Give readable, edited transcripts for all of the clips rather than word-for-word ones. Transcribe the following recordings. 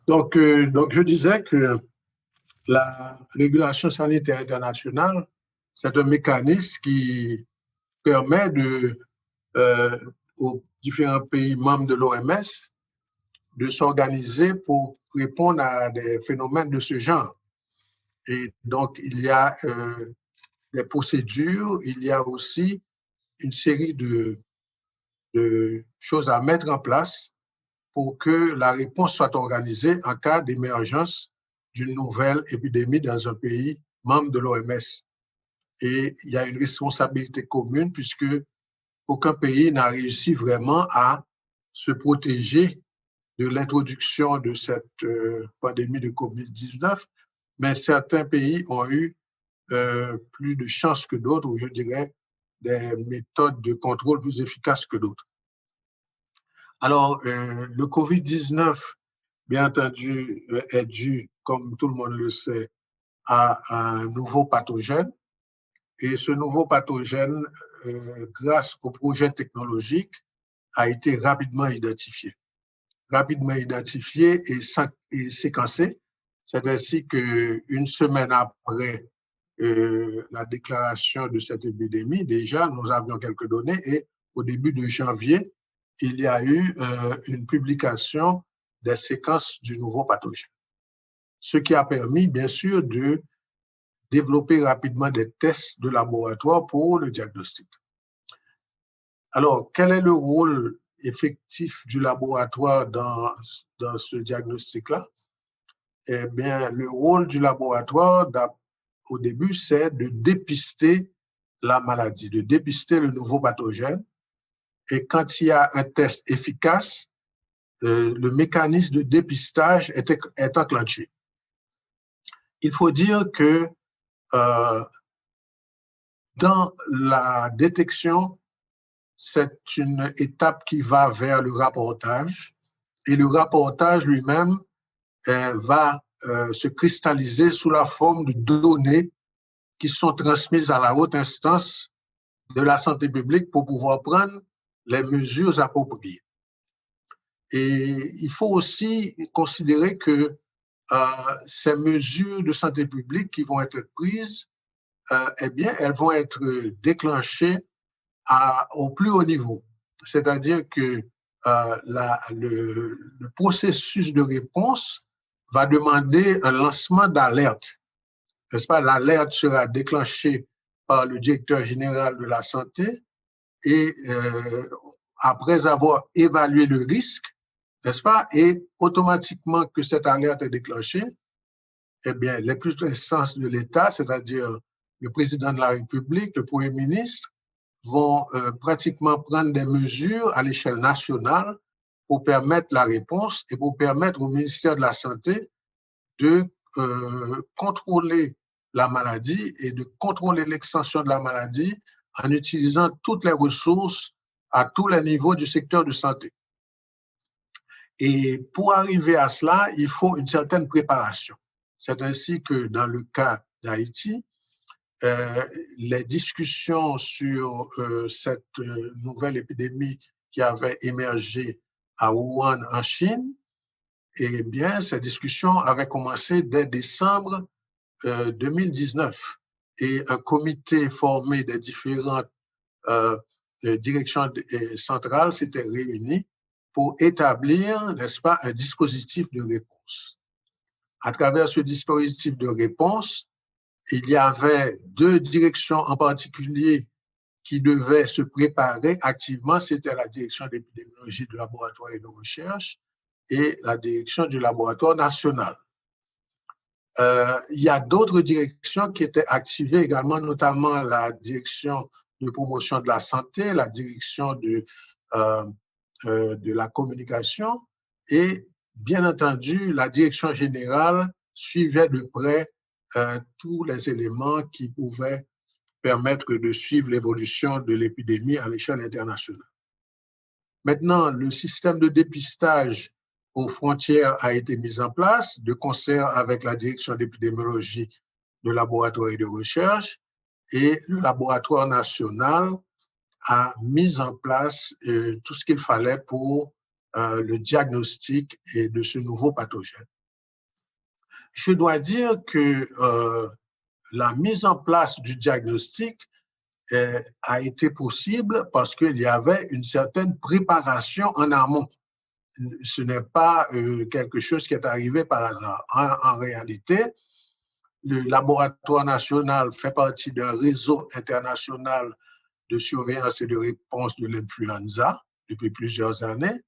Donc, je disais que la régulation sanitaire internationale, c'est un mécanisme qui permet aux différents pays membres de l'OMS de s'organiser pour répondre à des phénomènes de ce genre. Et donc, il y a des procédures, il y a aussi une série de choses à mettre en place pour que la réponse soit organisée en cas d'émergence d'une nouvelle épidémie dans un pays membre de l'OMS. Et il y a une responsabilité commune puisque aucun pays n'a réussi vraiment à se protéger de l'introduction de cette pandémie de COVID-19, mais certains pays ont eu plus de chance que d'autres, ou je dirais des méthodes de contrôle plus efficaces que d'autres. Alors, le COVID-19, bien entendu, est dû, comme tout le monde le sait, à un nouveau pathogène. Et ce nouveau pathogène, grâce au projet technologique, a été rapidement identifié. Rapidement identifié et séquencé. C'est ainsi qu'une semaine après la déclaration de cette épidémie, déjà, nous avions quelques données et au début de janvier, il y a eu une publication des séquences du nouveau pathogène. Ce qui a permis, bien sûr, de développer rapidement des tests de laboratoire pour le diagnostic. Alors, quel est le rôle effectif du laboratoire dans ce diagnostic-là? Eh bien, le rôle du laboratoire, au début, c'est de dépister la maladie, de dépister le nouveau pathogène. Et quand il y a un test efficace, le mécanisme de dépistage est enclenché. Il faut dire que dans la détection, c'est une étape qui va vers le rapportage. Et le rapportage lui-même va se cristalliser sous la forme de données qui sont transmises à la haute instance de la santé publique pour pouvoir prendre les mesures appropriées. Et il faut aussi considérer que ces mesures de santé publique qui vont être prises, eh bien, elles vont être déclenchées au plus haut niveau. C'est-à-dire que le processus de réponse va demander un lancement d'alerte. N'est-ce pas? L'alerte sera déclenchée par le directeur général de la santé et après avoir évalué le risque, n'est-ce pas? Et automatiquement que cette alerte est déclenchée, eh bien, les plus instances de l'État, c'est-à-dire le président de la République, le Premier ministre, vont pratiquement prendre des mesures à l'échelle nationale pour permettre la réponse et pour permettre au ministère de la Santé de contrôler la maladie et de contrôler l'extension de la maladie en utilisant toutes les ressources à tous les niveaux du secteur de santé. Et pour arriver à cela, il faut une certaine préparation. C'est ainsi que dans le cas d'Haïti, les discussions sur cette nouvelle épidémie qui avait émergé à Wuhan en Chine, eh bien, ces discussions avaient commencé dès décembre 2019 et un comité formé des différentes directions centrales s'était réuni pour établir, n'est-ce pas, un dispositif de réponse. À travers ce dispositif de réponse, il y avait deux directions en particulier qui devaient se préparer activement. C'était la direction d'épidémiologie du laboratoire et de recherche et la direction du laboratoire national. Il y a d'autres directions qui étaient activées également, notamment la direction de promotion de la santé, la direction de la communication et, bien entendu, la direction générale suivait de près tous les éléments qui pouvaient permettre de suivre l'évolution de l'épidémie à l'échelle internationale. Maintenant, le système de dépistage aux frontières a été mis en place de concert avec la direction d'épidémiologie de laboratoire et de recherche et le laboratoire national a mis en place tout ce qu'il fallait pour le diagnostic de ce nouveau pathogène. je dois dire que la mise en place du diagnostic a été possible parce qu'il y avait une certaine préparation en amont. Ce n'est pas quelque chose qui est arrivé par hasard. En réalité, le laboratoire national fait partie d'un réseau international de surveillance et de réponse de l'influenza depuis plusieurs années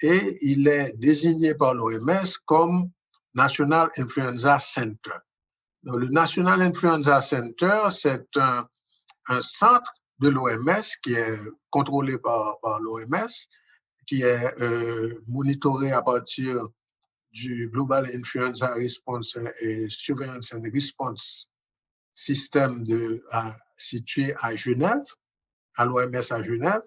et il est désigné par l'OMS comme National Influenza Center. Donc, le National Influenza Center, c'est un centre de l'OMS qui est contrôlé par l'OMS, qui est monitoré à partir du Global Influenza Response et Surveillance and Response System situé à Genève, à l'OMS à Genève.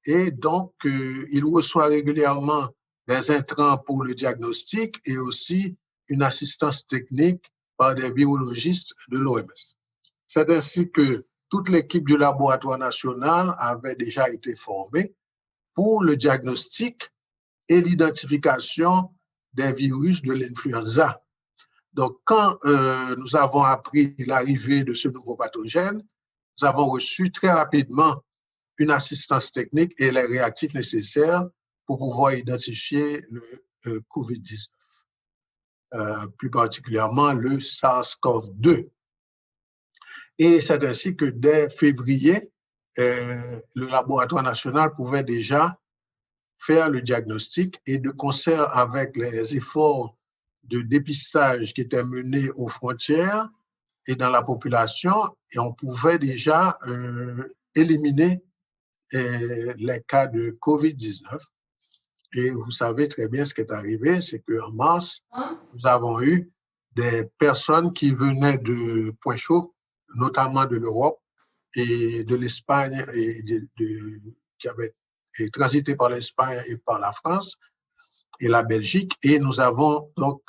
Et donc, il reçoit régulièrement des intrants pour le diagnostic et aussi une assistance technique par des virologistes de l'OMS. C'est ainsi que toute l'équipe du laboratoire national avait déjà été formée pour le diagnostic et l'identification des virus de l'influenza. Donc, quand nous avons appris l'arrivée de ce nouveau pathogène, nous avons reçu très rapidement une assistance technique et les réactifs nécessaires pour pouvoir identifier le COVID-19, plus particulièrement le SARS-CoV-2. Et c'est ainsi que dès février, le laboratoire national pouvait déjà faire le diagnostic et de concert avec les efforts de dépistage qui étaient menés aux frontières et dans la population, et on pouvait déjà éliminer les cas de COVID-19. Et vous savez très bien ce qui est arrivé, c'est qu'en mars, nous avons eu des personnes qui venaient de points chauds, notamment de l'Europe et de l'Espagne, et qui avaient transité par l'Espagne et par la France et la Belgique. Et nous avons donc,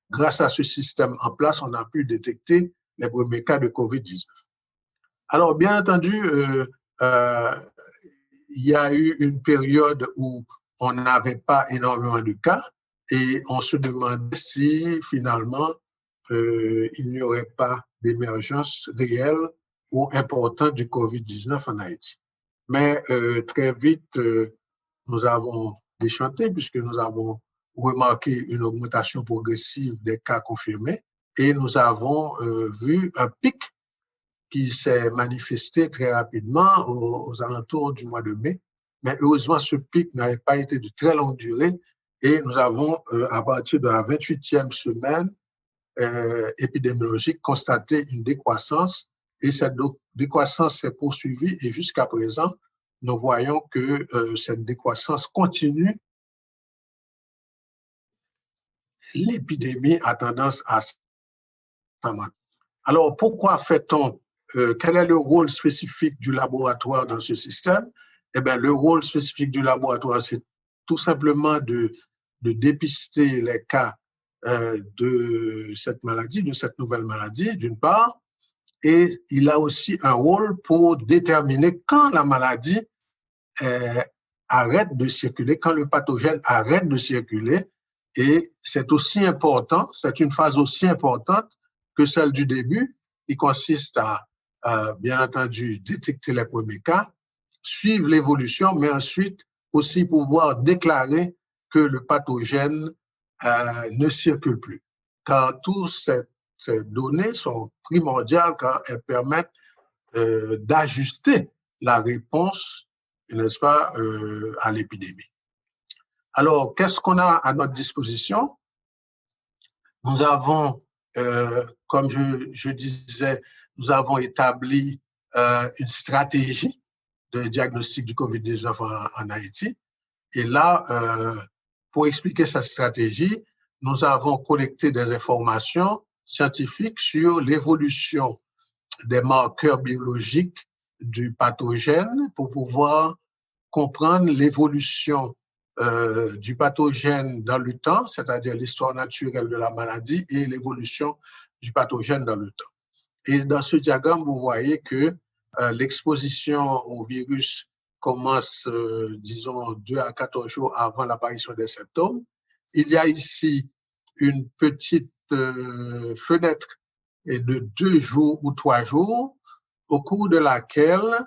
grâce à ce système en place, on a pu détecter les premiers cas de COVID-19. Alors, bien entendu, il y a eu une période où on n'avait pas énormément de cas et on se demandait si finalement il n'y aurait pas d'émergence réelle ou importante du COVID-19 en Haïti. Mais très vite, nous avons déchanté puisque nous avons remarqué une augmentation progressive des cas confirmés et nous avons vu un pic qui s'est manifesté très rapidement aux alentours du mois de mai. Mais heureusement, ce pic n'avait pas été de très longue durée et nous avons, à partir de la 28e semaine épidémiologique, constaté une décroissance et cette décroissance s'est poursuivie et jusqu'à présent, nous voyons que cette décroissance continue. L'épidémie a tendance à s'améliorer. Alors, pourquoi fait-on quel est le rôle spécifique du laboratoire dans ce système? Eh bien, le rôle spécifique du laboratoire, c'est tout simplement de dépister les cas de cette maladie, de cette nouvelle maladie, d'une part, et il a aussi un rôle pour déterminer quand la maladie arrête de circuler, quand le pathogène arrête de circuler, et c'est aussi important, c'est une phase aussi importante que celle du début, qui consiste à bien entendu, détecter les premiers cas, suivre l'évolution, mais ensuite aussi pouvoir déclarer que le pathogène ne circule plus. Car toutes ces données sont primordiales car elles permettent d'ajuster la réponse, n'est-ce pas, à l'épidémie. Alors, qu'est-ce qu'on a à notre disposition? Nous avons, comme je disais, nous avons établi une stratégie de diagnostic du COVID-19 en Haïti. Et là, pour expliquer cette stratégie, nous avons collecté des informations scientifiques sur l'évolution des marqueurs biologiques du pathogène pour pouvoir comprendre l'évolution du pathogène dans le temps, c'est-à-dire l'histoire naturelle de la maladie et l'évolution du pathogène dans le temps. Et dans ce diagramme, vous voyez que l'exposition au virus commence, disons, 2 à 14 jours avant l'apparition des symptômes. Il y a ici une petite fenêtre est de 2 jours ou 3 jours, au cours de laquelle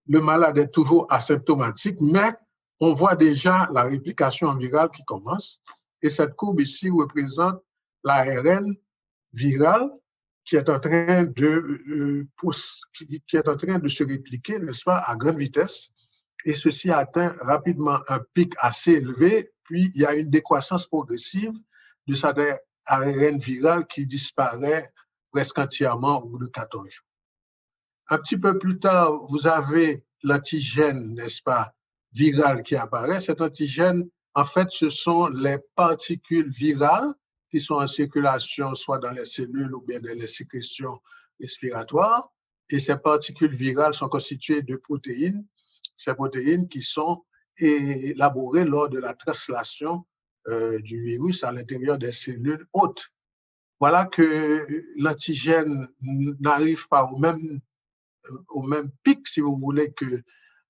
le malade est toujours asymptomatique, mais on voit déjà la réplication virale qui commence. Et cette courbe ici représente l'ARN viral qui est en train de se répliquer, n'est-ce pas, à grande vitesse. Et ceci atteint rapidement un pic assez élevé, puis il y a une décroissance progressive de cet ARN viral qui disparaît presque entièrement au bout de 14 jours. Un petit peu plus tard, vous avez l'antigène, n'est-ce pas, viral qui apparaît. Cet antigène, en fait, ce sont les particules virales qui sont en circulation, soit dans les cellules ou bien dans les sécrétions respiratoires. Et ces particules virales sont constituées de protéines, ces protéines qui sont élaborées lors de la translation du virus à l'intérieur des cellules hôtes. Voilà que l'antigène n'arrive pas au même pic, si vous voulez, que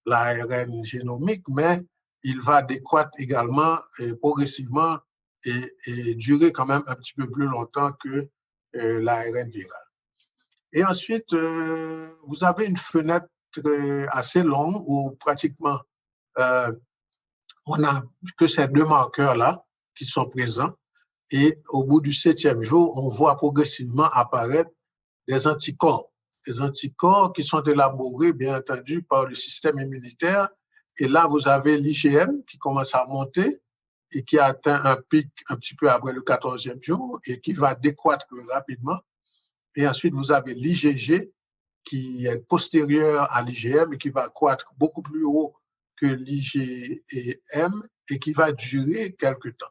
l'ARN génomique, mais il va décroître également progressivement et durer quand même un petit peu plus longtemps que l'ARN viral. Et ensuite, vous avez une fenêtre assez longue où pratiquement on n'a que ces 2 marqueurs-là qui sont présents. Et au bout du 7e jour, on voit progressivement apparaître des anticorps. Des anticorps qui sont élaborés, bien entendu, par le système immunitaire. Et là, vous avez l'IgM qui commence à monter et qui atteint un pic un petit peu après le 14e jour et qui va décroître rapidement. Et ensuite, vous avez l'IgG qui est postérieur à l'IgM et qui va croître beaucoup plus haut que l'IgM et qui va durer quelque temps.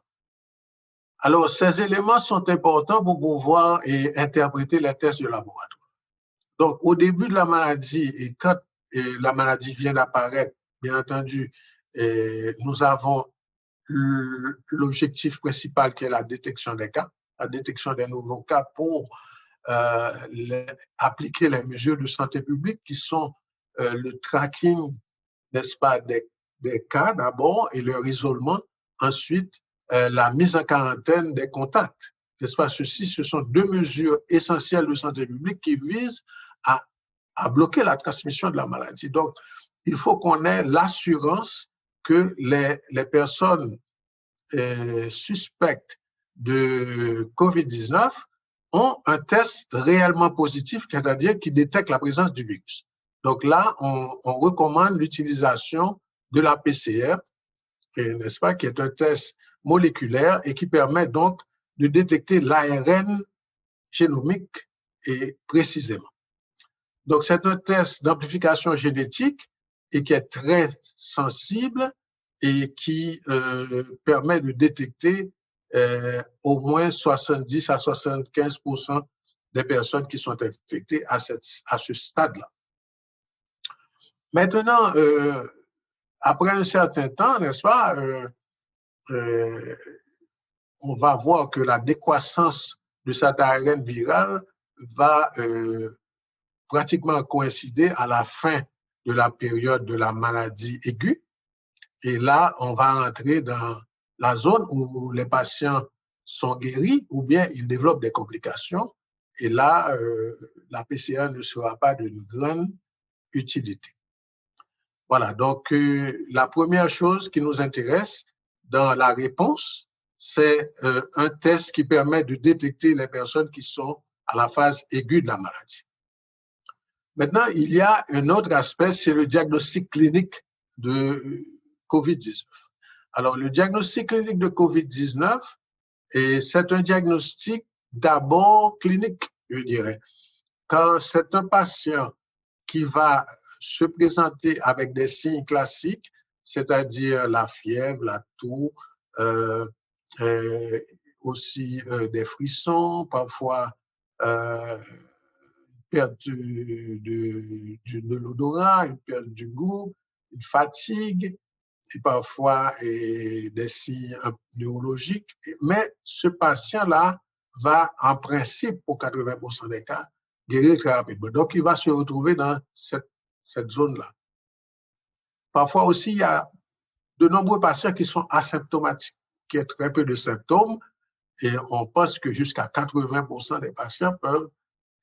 Alors, ces éléments sont importants pour pouvoir interpréter les tests de laboratoire. Donc, au début de la maladie et quand la maladie vient d'apparaître, bien entendu, nous avons l'objectif principal qui est la détection des cas, la détection des nouveaux cas pour appliquer les mesures de santé publique qui sont le tracking, n'est-ce pas, des cas d'abord et leur isolement, ensuite la mise en quarantaine des contacts. N'est-ce pas? Ceci, ce sont 2 mesures essentielles de santé publique qui visent à bloquer la transmission de la maladie. Donc, il faut qu'on ait l'assurance que les personnes suspectes de COVID-19 ont un test réellement positif, c'est-à-dire qui détecte la présence du virus. Donc là, on recommande l'utilisation de la PCR, n'est-ce pas, qui est un test moléculaire et qui permet donc de détecter l'ARN génomique et précisément. Donc, c'est un test d'amplification génétique et qui est très sensible et qui permet de détecter au moins 70 à 75% des personnes qui sont infectées à ce stade-là. Maintenant, après un certain temps, n'est-ce pas, on va voir que la décroissance de cet ARN viral va pratiquement coïncider à la fin de la période de la maladie aiguë. Et là, on va entrer dans la zone où les patients sont guéris ou bien ils développent des complications. Et là, la PCR ne sera pas d'une grande utilité. Voilà, donc la première chose qui nous intéresse dans la réponse, c'est un test qui permet de détecter les personnes qui sont à la phase aiguë de la maladie. Maintenant, il y a un autre aspect, c'est le diagnostic clinique de COVID-19. Alors, le diagnostic clinique de COVID-19, c'est un diagnostic d'abord clinique, je dirais, car c'est un patient qui va se présenter avec des signes classiques, c'est-à-dire la fièvre, la toux, aussi des frissons, parfois perte de l'odorat, une perte du goût, une fatigue, et parfois des signes neurologiques. Mais ce patient-là va, en principe, pour 80% des cas, guérir très rapidement. Donc, il va se retrouver dans cette zone-là. Parfois aussi, il y a de nombreux patients qui sont asymptomatiques, qui ont très peu de symptômes, et on pense que jusqu'à 80% des patients peuvent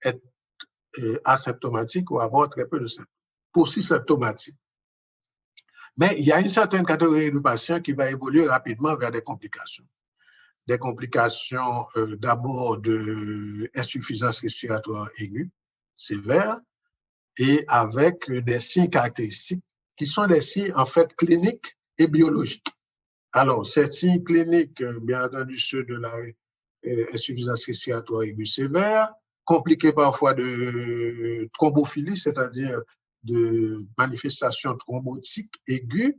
être asymptomatiques ou avoir très peu de symptômes, symptomatiques. Mais il y a une certaine catégorie de patients qui va évoluer rapidement vers des complications. Des complications d'abord d'insuffisance respiratoire aiguë, sévère, et avec des signes caractéristiques qui sont des signes en fait cliniques et biologiques. Alors, ces signes cliniques, bien entendu, ceux de l'insuffisance respiratoire aiguë sévère, compliqués parfois de thrombophilie, c'est-à-dire de manifestations thrombotiques aiguës,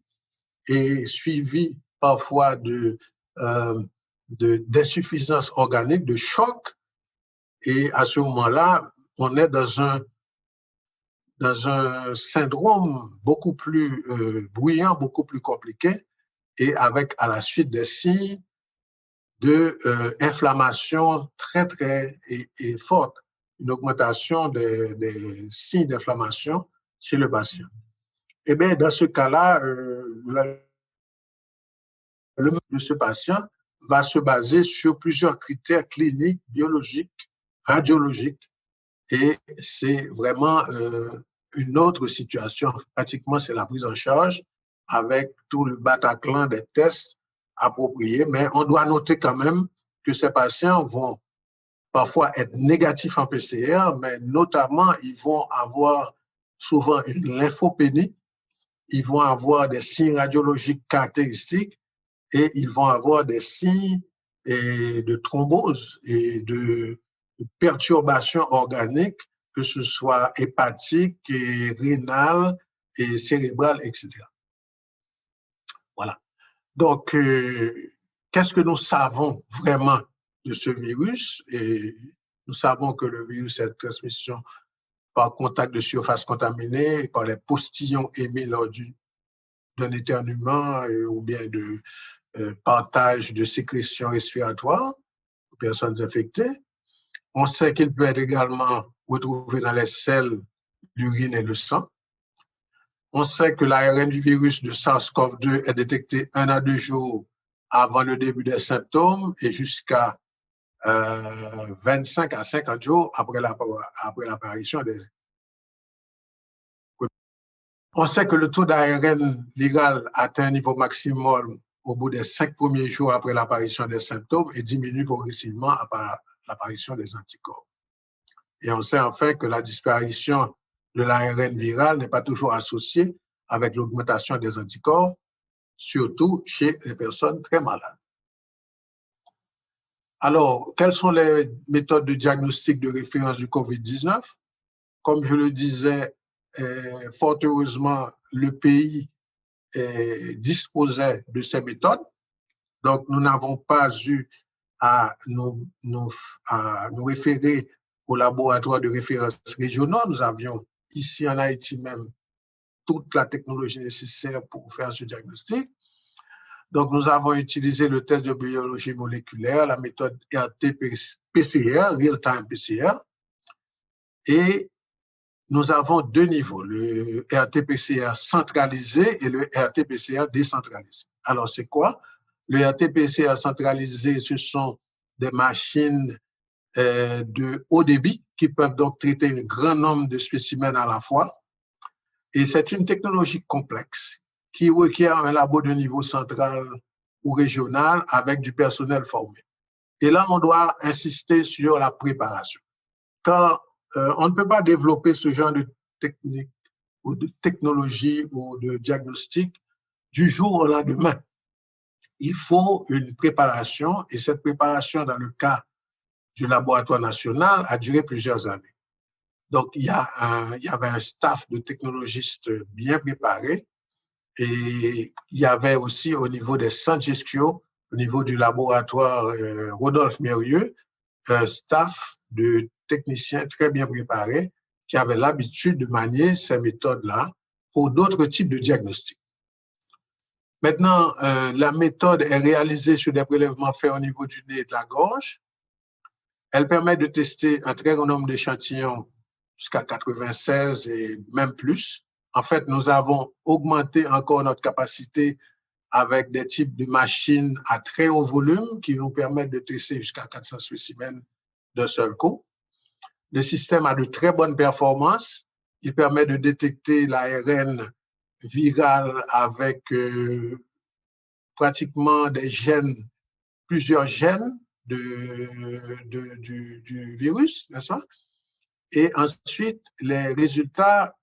et suivis parfois d'insuffisance organique, de choc. Et à ce moment-là, on est dans un syndrome beaucoup plus bruyant, beaucoup plus compliqué, et avec à la suite des signes d'inflammation très, très et forte, une augmentation des signes d'inflammation chez le patient. Eh bien, dans ce cas-là, le de ce patient va se baser sur plusieurs critères cliniques, biologiques, radiologiques, et c'est vraiment une autre situation. Pratiquement, c'est la prise en charge avec tout le Bataclan des tests appropriés, mais on doit noter quand même que ces patients vont parfois être négatifs en PCR, mais notamment, ils vont avoir souvent une lymphopénie, ils vont avoir des signes radiologiques caractéristiques et ils vont avoir des signes de thrombose et de perturbations organiques, que ce soit hépatique, et rénale, et cérébrale, etc. Voilà. Donc, qu'est-ce que nous savons vraiment de ce virus? Et nous savons que le virus est de transmission par contact de surface contaminée, par les postillons émis lors d'un éternuement ou bien de partage de sécrétions respiratoires aux personnes infectées. On sait qu'il peut être également retrouvé dans les selles, l'urine et le sang. On sait que l'ARN du virus de SARS-CoV-2 est détecté 1 à 2 jours avant le début des symptômes et jusqu'à 25 à 50 jours après l'apparition des... On sait que le taux d'ARN viral atteint un niveau maximum au bout des 5 premiers jours après l'apparition des symptômes et diminue progressivement après l'apparition des anticorps. Et on sait enfin que la disparition de l'ARN viral n'est pas toujours associée avec l'augmentation des anticorps, surtout chez les personnes très malades. Alors, quelles sont les méthodes de diagnostic de référence du COVID-19? Comme je le disais, fort heureusement, le pays disposait de ces méthodes. Donc, nous n'avons pas eu à nous référer aux laboratoires de référence régionaux. Nous avions ici en Haïti même toute la technologie nécessaire pour faire ce diagnostic. Donc, nous avons utilisé le test de biologie moléculaire, la méthode RT-PCR, Real-Time PCR, et nous avons 2 niveaux, le RT-PCR centralisé et le RT-PCR décentralisé. Alors, c'est quoi? Le RT-PCR centralisé, ce sont des machines de haut débit qui peuvent donc traiter un grand nombre de spécimens à la fois. Et c'est une technologie complexe qui requiert un labo de niveau central ou régional avec du personnel formé. Et là, on doit insister sur la préparation. Car on ne peut pas développer ce genre de technique ou de technologie ou de diagnostic du jour au lendemain. Il faut une préparation et cette préparation, dans le cas du laboratoire national, a duré plusieurs années. Donc, il y avait un staff de technologistes bien préparés et il y avait aussi au niveau des centres gestion, au niveau du laboratoire Rodolphe Mérieux, un staff de techniciens très bien préparés qui avaient l'habitude de manier ces méthodes-là pour d'autres types de diagnostics. Maintenant, la méthode est réalisée sur des prélèvements faits au niveau du nez et de la gorge. Elle permet de tester un très grand nombre d'échantillons jusqu'à 96 et même plus. En fait, nous avons augmenté encore notre capacité avec des types de machines à très haut volume qui nous permettent de tester jusqu'à 400 spécimens d'un seul coup. Le système a de très bonnes performances. Il permet de détecter l'ARN viral avec pratiquement des gènes, plusieurs gènes du virus, n'est-ce pas? Et ensuite, les résultats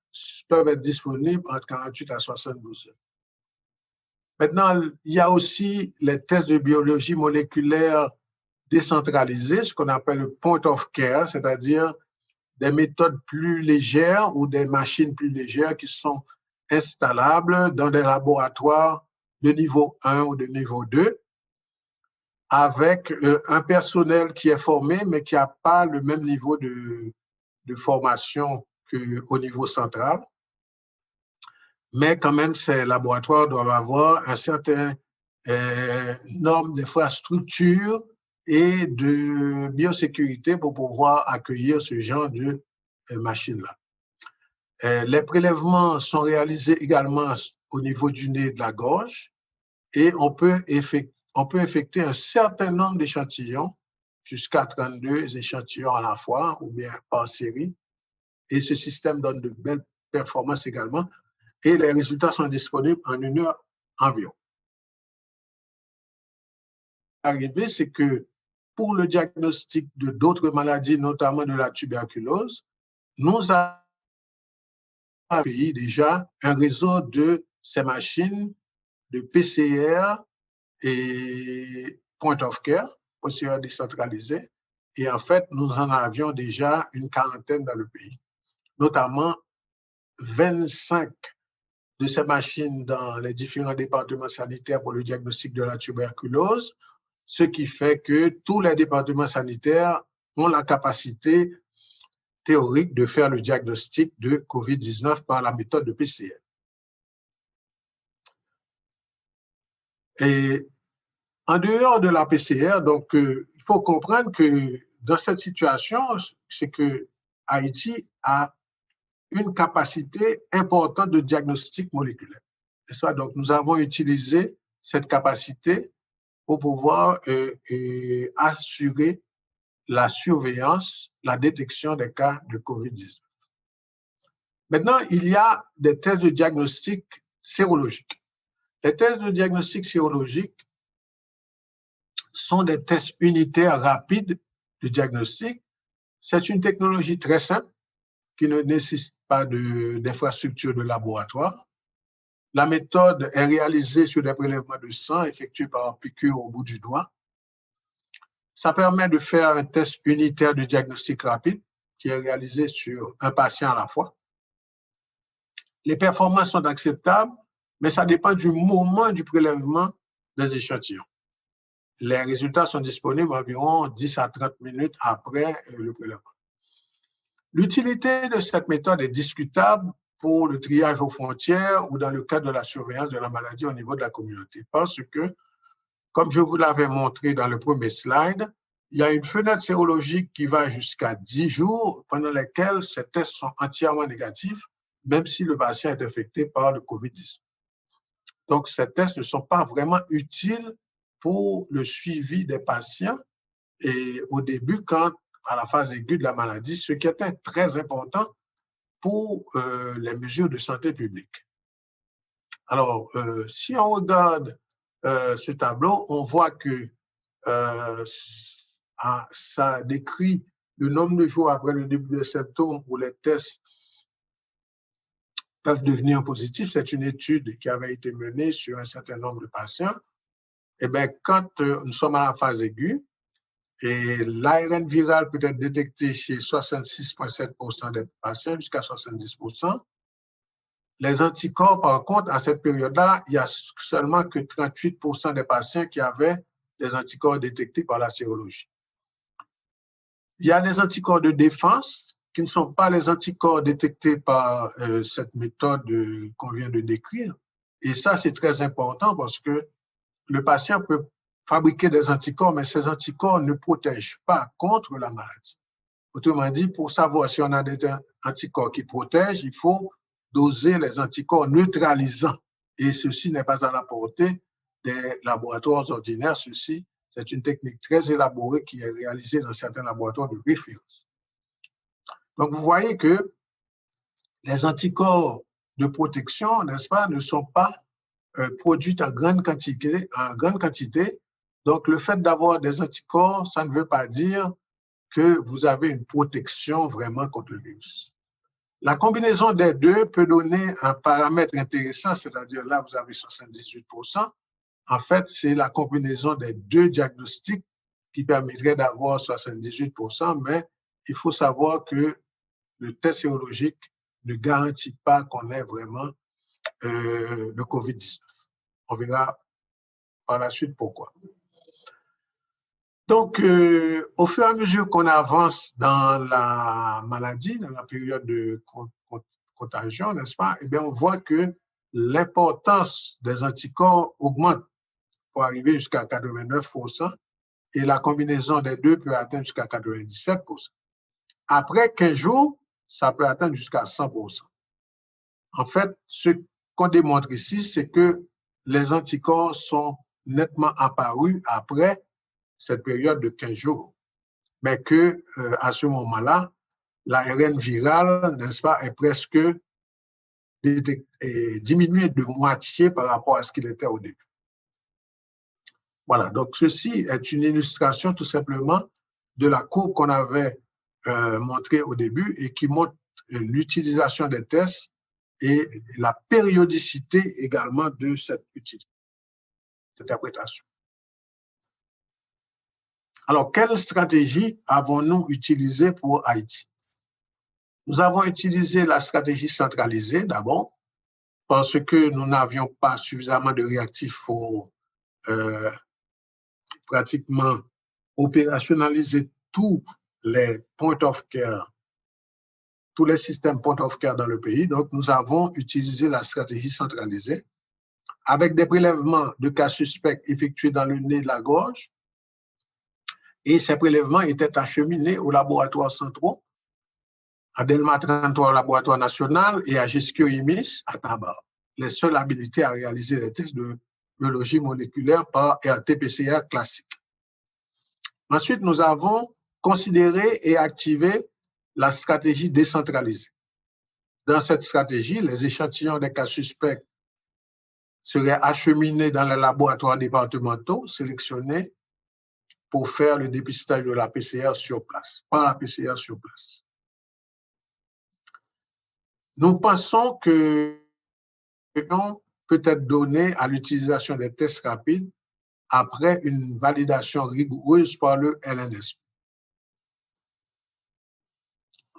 peuvent être disponibles entre 48 à 72 heures. Maintenant, il y a aussi les tests de biologie moléculaire décentralisés, ce qu'on appelle le point of care, c'est-à-dire des méthodes plus légères ou des machines plus légères qui sont installables dans des laboratoires de niveau 1 ou de niveau 2, avec un personnel qui est formé, mais qui n'a pas le même niveau de formation qu'au niveau central. Mais quand même, ces laboratoires doivent avoir un certain norme d'infrastructure et de biosécurité pour pouvoir accueillir ce genre de machines-là. Les prélèvements sont réalisés également au niveau du nez et de la gorge et on peut effectuer un certain nombre d'échantillons, jusqu'à 32 échantillons à la fois ou bien par série. Et ce système donne de belles performances également. Et les résultats sont disponibles en 1 heure environ. L'arrivée, c'est que pour le diagnostic de d'autres maladies, notamment de la tuberculose, nous avons déjà un réseau de ces machines de PCR et point of care, PCR décentralisé. Et en fait, nous en avions déjà une quarantaine dans le pays, notamment 25 de ces machines dans les différents départements sanitaires pour le diagnostic de la tuberculose, ce qui fait que tous les départements sanitaires ont la capacité théorique de faire le diagnostic de COVID-19 par la méthode de PCR. Et en dehors de la PCR, donc, il faut comprendre que dans cette situation, c'est que Haïti a une capacité importante de diagnostic moléculaire. Donc, nous avons utilisé cette capacité pour pouvoir assurer la surveillance, la détection des cas de COVID-19. Maintenant, il y a des tests de diagnostic sérologique. Les tests de diagnostic sérologique sont des tests unitaires rapides de diagnostic. C'est une technologie très simple qui ne nécessite pas d'infrastructure de laboratoire. La méthode est réalisée sur des prélèvements de sang effectués par piqûre au bout du doigt. Ça permet de faire un test unitaire de diagnostic rapide qui est réalisé sur un patient à la fois. Les performances sont acceptables, mais ça dépend du moment du prélèvement des échantillons. Les résultats sont disponibles environ 10 à 30 minutes après le prélèvement. L'utilité de cette méthode est discutable pour le triage aux frontières ou dans le cadre de la surveillance de la maladie au niveau de la communauté. Parce que, comme je vous l'avais montré dans le premier slide, il y a une fenêtre sérologique qui va jusqu'à 10 jours pendant lesquels ces tests sont entièrement négatifs, même si le patient est infecté par le COVID-19. Donc, ces tests ne sont pas vraiment utiles pour le suivi des patients et au début, à la phase aiguë de la maladie, ce qui était très important pour les mesures de santé publique. Alors, si on regarde ce tableau, on voit que ça décrit le nombre de jours après le début des symptômes où les tests peuvent devenir positifs. C'est une étude qui avait été menée sur un certain nombre de patients. Eh bien, quand nous sommes à la phase aiguë, et l'ARN viral peut être détecté chez 66,7% des patients jusqu'à 70%. Les anticorps, par contre, à cette période-là, il n'y a seulement que 38% des patients qui avaient des anticorps détectés par la sérologie. Il y a les anticorps de défense qui ne sont pas les anticorps détectés par cette méthode qu'on vient de décrire. Et ça, c'est très important parce que le patient peut fabriquer des anticorps, mais ces anticorps ne protègent pas contre la maladie. Autrement dit, pour savoir si on a des anticorps qui protègent, il faut doser les anticorps neutralisants. Et ceci n'est pas à la portée des laboratoires ordinaires. Ceci, c'est une technique très élaborée qui est réalisée dans certains laboratoires de référence. Donc, vous voyez que les anticorps de protection, n'est-ce pas, ne sont pas produits en grande quantité. Donc, le fait d'avoir des anticorps, ça ne veut pas dire que vous avez une protection vraiment contre le virus. La combinaison des deux peut donner un paramètre intéressant, c'est-à-dire là, vous avez 78%. En fait, c'est la combinaison des deux diagnostics qui permettrait d'avoir 78%, mais il faut savoir que le test sérologique ne garantit pas qu'on ait vraiment le COVID-19. On verra par la suite pourquoi. Donc, au fur et à mesure qu'on avance dans la maladie, dans la période de contagion, n'est-ce pas, eh bien, on voit que l'importance des anticorps augmente pour arriver jusqu'à 89%, et la combinaison des deux peut atteindre jusqu'à 97%. Après 15 jours, ça peut atteindre jusqu'à 100%. En fait, ce qu'on démontre ici, c'est que les anticorps sont nettement apparus après cette période de 15 jours, mais que à ce moment-là, l'ARN viral, n'est-ce pas, est presque diminué de moitié par rapport à ce qu'il était au début. Voilà, donc ceci est une illustration tout simplement de la courbe qu'on avait montrée au début et qui montre l'utilisation des tests et la périodicité également de cette interprétation. Alors, quelle stratégie avons-nous utilisée pour Haïti? Nous avons utilisé la stratégie centralisée d'abord parce que nous n'avions pas suffisamment de réactifs pour pratiquement opérationnaliser tous les point of care, tous les systèmes point of care dans le pays. Donc, nous avons utilisé la stratégie centralisée avec des prélèvements de cas suspects effectués dans le nez et la gorge. Et ces prélèvements étaient acheminés aux laboratoires centraux, à Delma 33 au laboratoire national et à Gesquio-Imis à Tabar, les seuls habilités à réaliser les tests de biologie moléculaire par RT-PCR classique. Ensuite, nous avons considéré et activé la stratégie décentralisée. Dans cette stratégie, les échantillons des cas suspects seraient acheminés dans les laboratoires départementaux sélectionnés pour faire le dépistage de la PCR sur place, par la PCR sur place. Nous pensons que peut être donné à l'utilisation des tests rapides après une validation rigoureuse par le LNSP.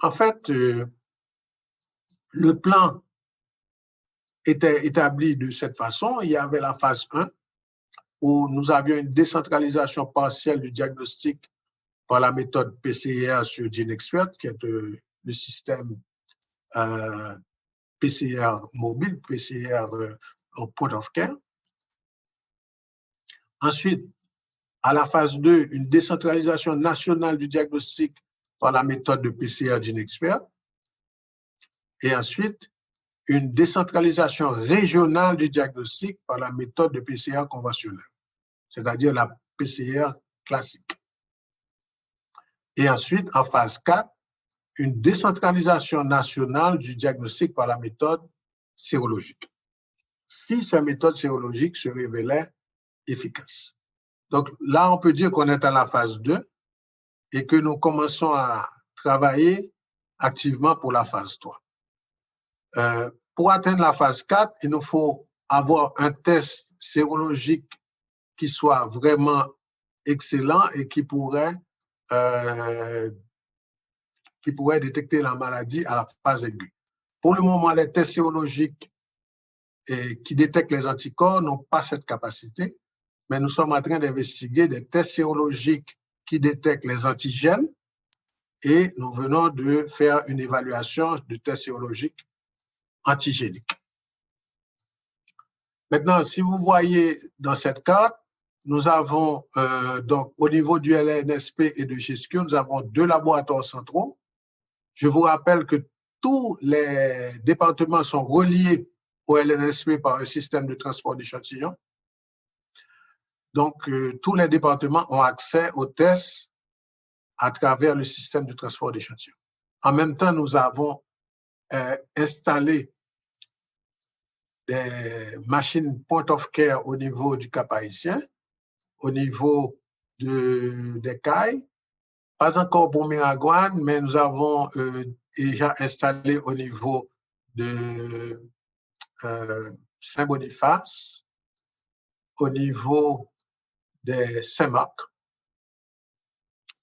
En fait, le plan était établi de cette façon. Il y avait la phase 1 où nous avions une décentralisation partielle du diagnostic par la méthode PCR sur GeneXpert, qui est le système PCR mobile, PCR au point of care. Ensuite, à la phase 2, une décentralisation nationale du diagnostic par la méthode de PCR GeneXpert. Et ensuite, une décentralisation régionale du diagnostic par la méthode de PCR conventionnelle, c'est-à-dire la PCR classique. Et ensuite, en phase 4, une décentralisation nationale du diagnostic par la méthode sérologique, si ces méthodes sérologiques se révélaient efficaces. Donc là, on peut dire qu'on est à la phase 2 et que nous commençons à travailler activement pour la phase 3. Pour atteindre la phase 4, il nous faut avoir un test sérologique qui soit vraiment excellent et qui pourrait détecter la maladie à la phase aiguë. Pour le moment, les tests sérologiques qui détectent les anticorps n'ont pas cette capacité, mais nous sommes en train d'investiguer des tests sérologiques qui détectent les antigènes et nous venons de faire une évaluation du test sérologique antigénique. Maintenant, si vous voyez dans cette carte, nous avons donc au niveau du LNSP et de Gesquio, nous avons 2 laboratoires centraux. Je vous rappelle que tous les départements sont reliés au LNSP par un système de transport d'échantillons. Donc, tous les départements ont accès aux tests à travers le système de transport d'échantillons. En même temps, nous avons installé des machines point of care au niveau du Cap-Haïtien, au niveau des CAI, pas encore pour Miragouane, mais nous avons déjà installé au niveau de Saint-Boniface, au niveau des Saint-Marc,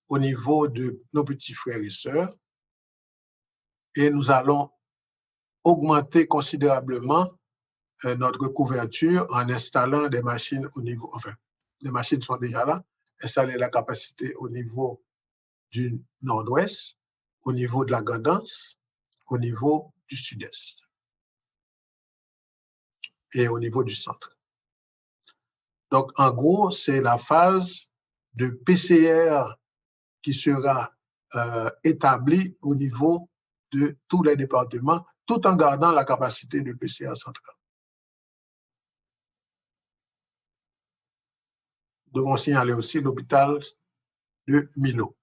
au niveau de nos petits frères et sœurs, et nous allons augmenter considérablement notre couverture en installant des machines au niveau, enfin, les machines sont déjà là, installer la capacité au niveau du nord-ouest, au niveau de la Gandance, au niveau du sud-est et au niveau du centre. Donc, en gros, c'est la phase de PCR qui sera établie au niveau de tous les départements, tout en gardant la capacité de PCR centrale. Nous devons signaler aussi l'hôpital de Milo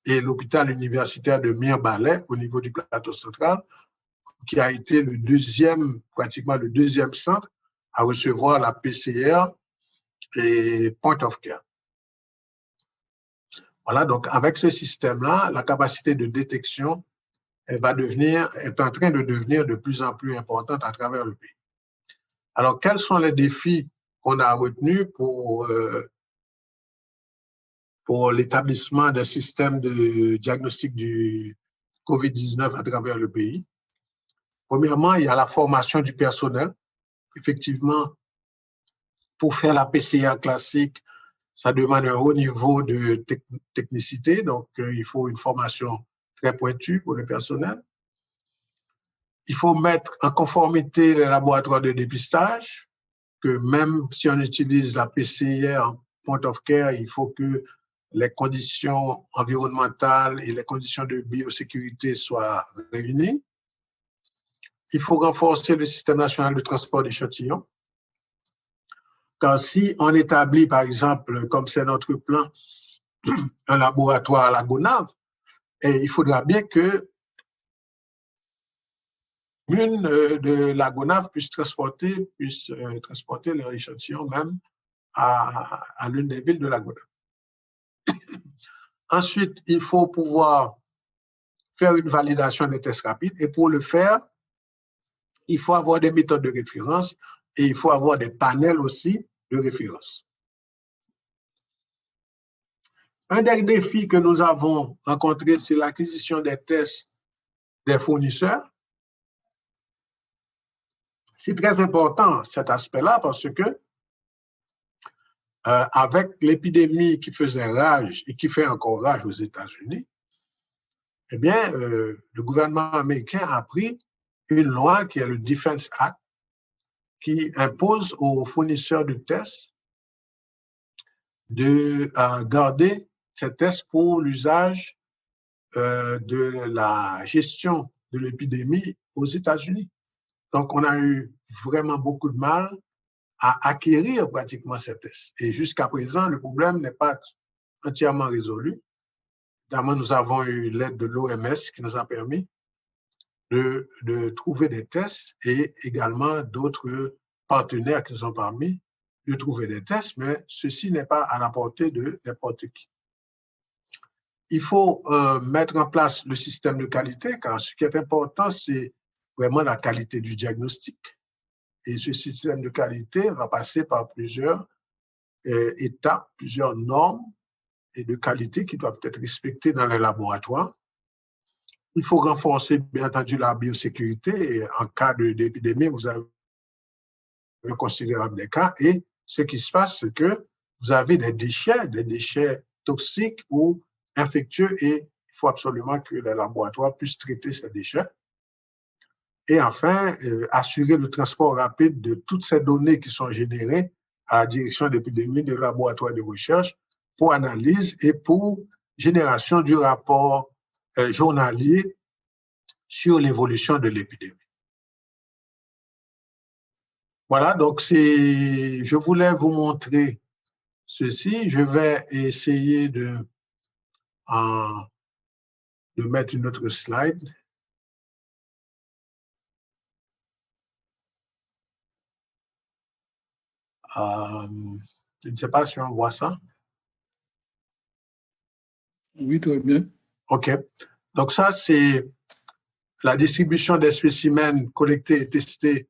et l'hôpital universitaire de Mirbalais au niveau du plateau central, qui a été le deuxième, pratiquement le deuxième centre à recevoir la PCR et point of care. Voilà, donc avec ce système-là, la capacité de détection est en train de devenir de plus en plus importante à travers le pays. Alors, quels sont les défis qu'on a retenus pour l'établissement d'un système de diagnostic du COVID-19 à travers le pays? Premièrement, il y a la formation du personnel. Effectivement, pour faire la PCR classique, ça demande un haut niveau de technicité, donc il faut une formation très pointue pour le personnel. Il faut mettre en conformité les laboratoires de dépistage, que même si on utilise la PCR point of care, il faut que les conditions environnementales et les conditions de biosécurité soient réunies. Il faut renforcer le système national de transport d'échantillons. Car si on établit, par exemple, comme c'est notre plan, un laboratoire à la Gonave, et il faudra bien que l'une de la Gonave puisse transporter leur échantillon même à l'une des villes de la Gonave. Ensuite, il faut pouvoir faire une validation des tests rapides, et pour le faire, il faut avoir des méthodes de référence et il faut avoir des panels aussi de référence. Un des défis que nous avons rencontrés, c'est l'acquisition des tests des fournisseurs. C'est très important cet aspect-là parce que avec l'épidémie qui faisait rage et qui fait encore rage aux États-Unis, eh bien, le gouvernement américain a pris une loi qui est le Defense Act, qui impose aux fournisseurs de tests de garder ces tests pour l'usage de la gestion de l'épidémie aux États-Unis. Donc, on a eu vraiment beaucoup de mal à acquérir pratiquement ces tests. Et jusqu'à présent, le problème n'est pas entièrement résolu. Notamment, nous avons eu l'aide de l'OMS qui nous a permis de trouver des tests et également d'autres partenaires qui nous ont permis de trouver des tests, mais ceci n'est pas à la portée de n'importe qui. Il faut mettre en place le système de qualité, car ce qui est important, c'est vraiment la qualité du diagnostic. Et ce système de qualité va passer par plusieurs étapes, plusieurs normes et de qualité qui doivent être respectées dans les laboratoires. Il faut renforcer, bien entendu, la biosécurité. Et en cas d'épidémie, vous avez un considérable des cas. Et ce qui se passe, c'est que vous avez des déchets toxiques ou infectieux, et il faut absolument que les laboratoires puissent traiter ces déchets. Et enfin, assurer le transport rapide de toutes ces données qui sont générées à la direction d'épidémie des laboratoires de recherche pour analyse et pour génération du rapport journalier sur l'évolution de l'épidémie. Voilà, donc je voulais vous montrer ceci. Je vais essayer de mettre une autre slide. Je ne sais pas si on voit ça. Oui, très bien. OK. Donc ça, c'est la distribution des spécimens collectés et testés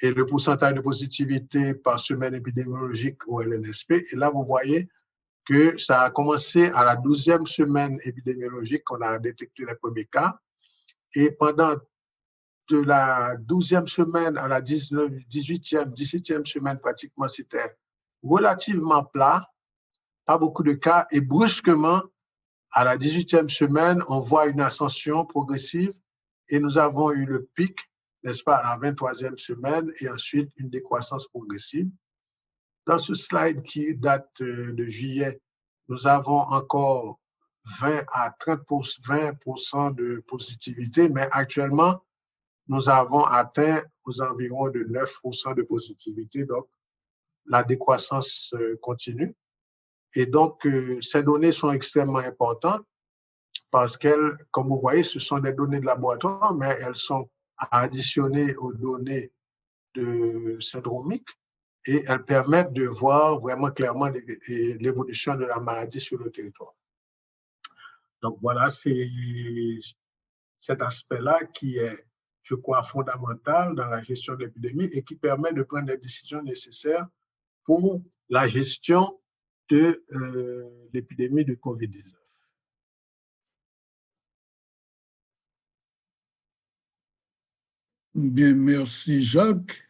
et le pourcentage de positivité par semaine épidémiologique au LNSP. Et là, vous voyez que ça a commencé à la 12e semaine épidémiologique qu'on a détecté les premiers cas. Et pendant de la 12e semaine à la 18e, 17e semaine, pratiquement, c'était relativement plat, pas beaucoup de cas. Et brusquement, à la 18e semaine, on voit une ascension progressive et nous avons eu le pic, n'est-ce pas, à la 23e semaine et ensuite une décroissance progressive. Dans ce slide qui date de juillet, nous avons encore 20 à 30% de positivité, mais actuellement, nous avons atteint aux environs de 9% de positivité. Donc, la décroissance continue. Et donc, ces données sont extrêmement importantes parce qu'elles, comme vous voyez, ce sont des données de laboratoire, mais elles sont additionnées aux données de syndromiques et elles permettent de voir vraiment clairement l'évolution de la maladie sur le territoire. Donc voilà, c'est cet aspect-là qui est, je crois, fondamental dans la gestion de l'épidémie et qui permet de prendre les décisions nécessaires pour la gestion de l'épidémie de COVID-19. Bien, merci Jacques.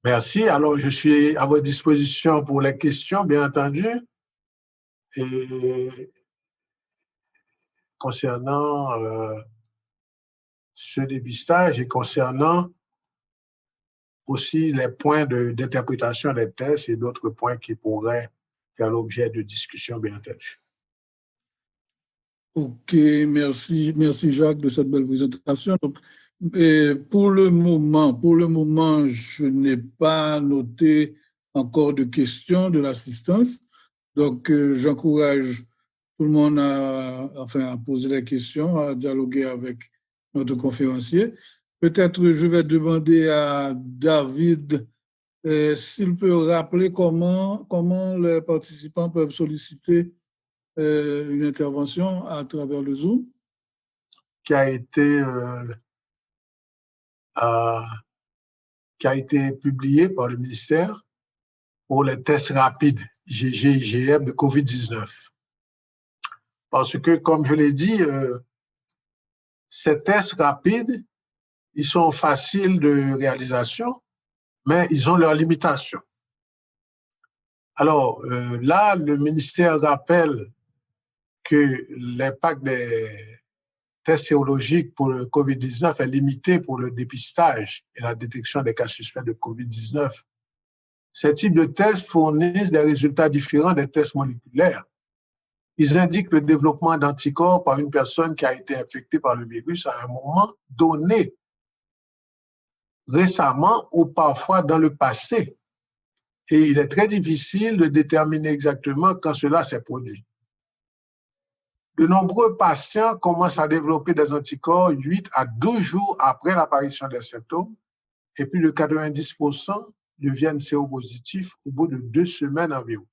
Merci. Alors, je suis à votre disposition pour les questions, bien entendu. Et concernant ce dépistage et concernant aussi les points d'interprétation des tests et d'autres points qui pourraient faire l'objet de discussions, bien entendu. OK, merci Jacques de cette belle présentation. Donc, pour le moment, je n'ai pas noté encore de questions de l'assistance. Donc, j'encourage tout le monde à poser des questions, à dialoguer avec notre conférencier. Peut-être je vais demander à David s'il peut rappeler comment les participants peuvent solliciter une intervention à travers le Zoom. Qui a été publié par le ministère pour les tests rapides IgG-IgM de COVID-19. Parce que, comme je l'ai dit, ces tests rapides, ils sont faciles de réalisation, mais ils ont leurs limitations. Alors là, le ministère rappelle que l'impact des tests sérologiques pour le COVID-19 est limité pour le dépistage et la détection des cas suspects de COVID-19. Ces types de tests fournissent des résultats différents des tests moléculaires. Ils indiquent le développement d'anticorps par une personne qui a été infectée par le virus à un moment donné, récemment ou parfois dans le passé. Et il est très difficile de déterminer exactement quand cela s'est produit. De nombreux patients commencent à développer des anticorps 8 à 12 jours après l'apparition des symptômes et plus de 90% deviennent séropositifs au bout de 2 semaines environ.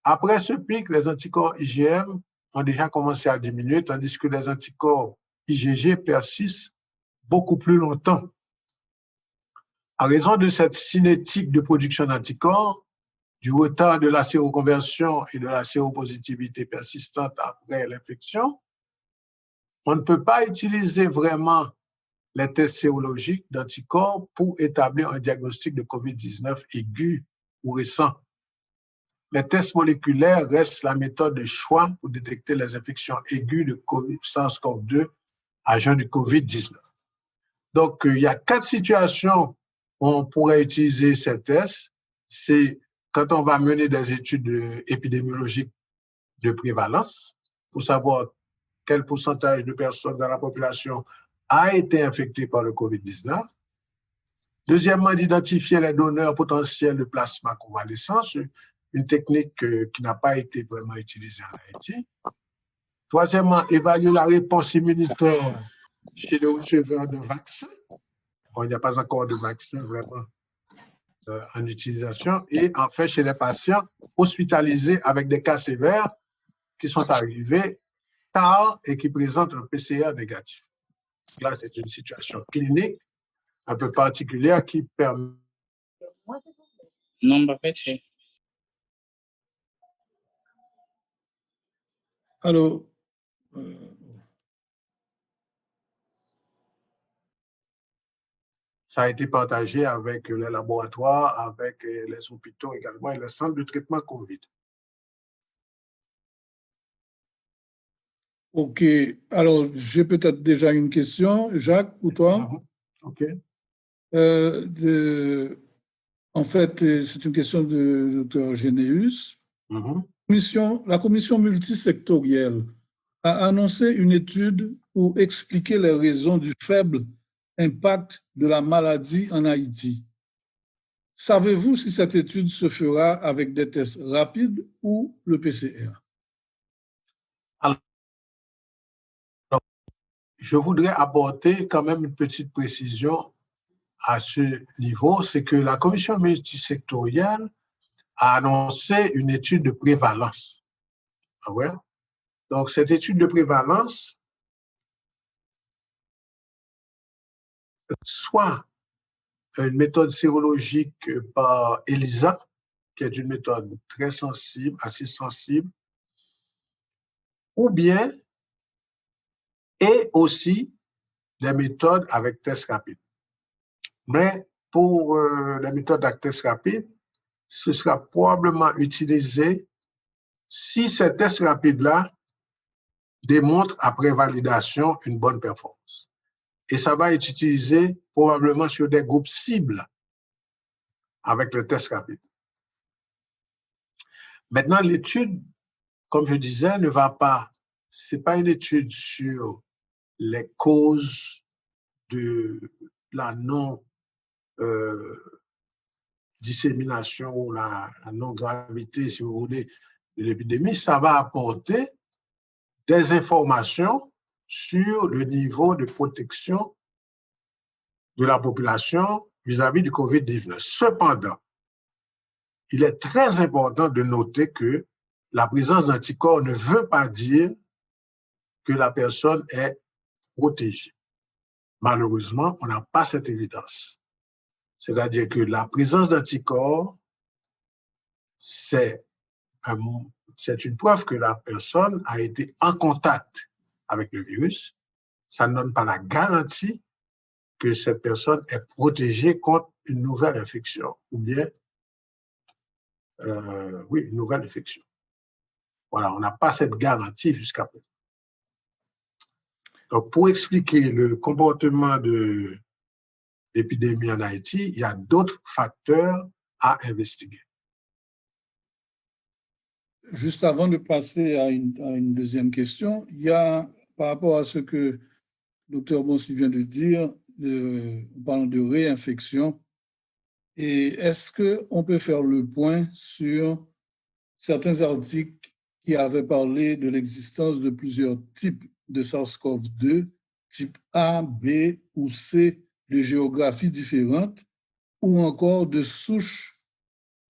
Après ce pic, les anticorps IgM ont déjà commencé à diminuer, tandis que les anticorps IgG persistent beaucoup plus longtemps. En raison de cette cinétique de production d'anticorps, du retard de la séroconversion et de la séropositivité persistante après l'infection, on ne peut pas utiliser vraiment les tests sérologiques d'anticorps pour établir un diagnostic de COVID-19 aigu ou récent. Les tests moléculaires restent la méthode de choix pour détecter les infections aiguës de SARS-CoV-2, agent du COVID-19. Donc, il y a 4 situations où on pourrait utiliser ces tests. C'est quand on va mener des études épidémiologiques de prévalence pour savoir quel pourcentage de personnes dans la population a été infecté par le COVID-19. Deuxièmement, d'identifier les donneurs potentiels de plasma convalescent, une technique qui n'a pas été vraiment utilisée en Haïti. Troisièmement, évaluer la réponse immunitaire chez les receveurs de vaccins. Bon, il n'y a pas encore de vaccin vraiment en utilisation. Et enfin, chez les patients hospitalisés avec des cas sévères qui sont arrivés tard et qui présentent un PCR négatif. Là, c'est une situation clinique un peu particulière qui permet. Non, peut-être. Alors, ça a été partagé avec les laboratoires, avec les hôpitaux également et les centres de traitement COVID. OK. Alors, j'ai peut-être déjà une question, Jacques, pour toi. OK. En fait, c'est une question de Dr. Généus. La commission multisectorielle a annoncé une étude pour expliquer les raisons du faible impact de la maladie en Haïti. Savez-vous si cette étude se fera avec des tests rapides ou le PCR? Alors, je voudrais apporter quand même une petite précision à ce niveau, c'est que la commission multisectorielle a annoncé une étude de prévalence. Ah ouais? Donc, cette étude de prévalence, soit une méthode sérologique par ELISA, qui est une méthode très sensible, assez sensible, ou bien, et aussi des méthodes avec tests rapides. Mais pour la méthode avec tests rapides, ce sera probablement utilisé si ces tests rapides-là démontrent après validation une bonne performance. Et ça va être utilisé probablement sur des groupes cibles avec le test rapide. Maintenant, l'étude, comme je disais, ne va pas, ce n'est pas une étude sur les causes de la non-dissémination ou la non-gravité, si vous voulez, de l'épidémie. Ça va apporter des informations sur le niveau de protection de la population vis-à-vis du COVID-19. Cependant, il est très important de noter que la présence d'anticorps ne veut pas dire que la personne est protégée. Malheureusement, on n'a pas cette évidence. C'est-à-dire que la présence d'anticorps, c'est une preuve que la personne a été en contact avec le virus. Ça ne donne pas la garantie que cette personne est protégée contre une nouvelle infection ou bien, oui, une nouvelle infection. Voilà, on n'a pas cette garantie jusqu'à présent. Donc, pour expliquer le comportement de l'épidémie en Haïti, il y a d'autres facteurs à investiguer. Juste avant de passer à une deuxième question, il y a, par rapport à ce que Dr. Bonsi vient de dire, en parlant de réinfection, et est-ce qu'on peut faire le point sur certains articles qui avaient parlé de l'existence de plusieurs types de SARS-CoV-2, type A, B ou C, de géographies différentes, ou encore de souches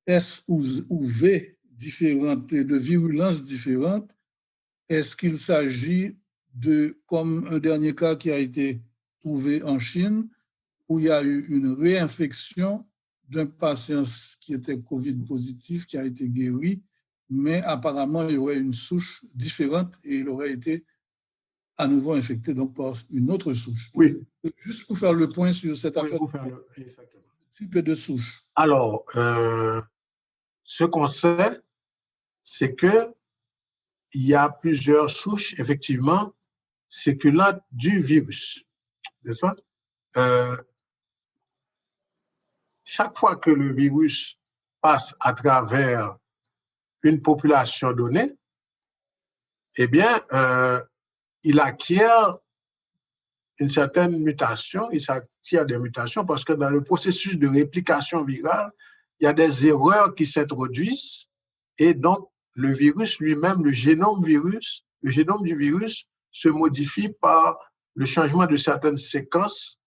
S ou V différentes et de virulences différentes? Est-ce qu'il s'agit de, comme un dernier cas qui a été trouvé en Chine, où il y a eu une réinfection d'un patient qui était COVID positif, qui a été guéri, mais apparemment, il y aurait une souche différente et il aurait été à nouveau infecté donc par une autre souche. Oui. Juste pour faire le point sur cette affaire exactement. Type de souche. Alors, ce qu'on sait, c'est qu'il y a plusieurs souches, effectivement, circulantes du virus. N'est-ce pas? Chaque fois que le virus passe à travers une population donnée, eh bien, il acquiert une certaine mutation, il s'attire des mutations parce que dans le processus de réplication virale, il y a des erreurs qui s'introduisent et donc le virus lui-même, le génome du virus se modifie par le changement de certaines séquences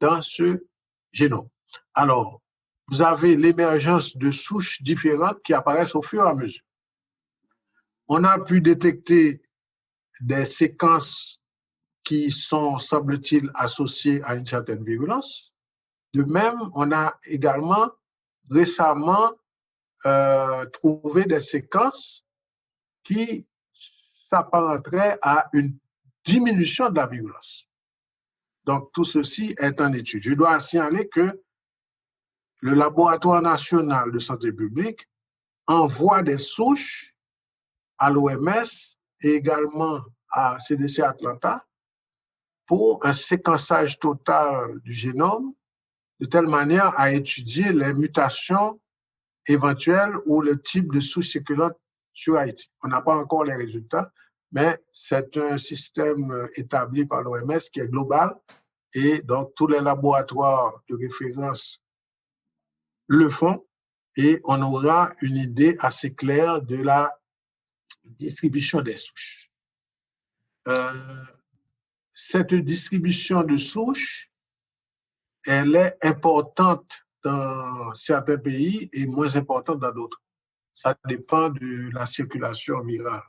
dans ce génome. Alors, vous avez l'émergence de souches différentes qui apparaissent au fur et à mesure. On a pu détecter des séquences qui sont, semble-t-il, associées à une certaine virulence. De même, on a également récemment trouvé des séquences qui s'apparenteraient à une diminution de la virulence. Donc, tout ceci est en étude. Je dois signaler que le Laboratoire national de santé publique envoie des souches à l'OMS et également à CDC Atlanta pour un séquençage total du génome, de telle manière à étudier les mutations éventuelles ou le type de souche circulante sur Haïti. On n'a pas encore les résultats, mais c'est un système établi par l'OMS qui est global et donc tous les laboratoires de référence le font et on aura une idée assez claire de la distribution des souches. Cette distribution de souches, elle est importante dans certains pays et moins importante dans d'autres. Ça dépend de la circulation virale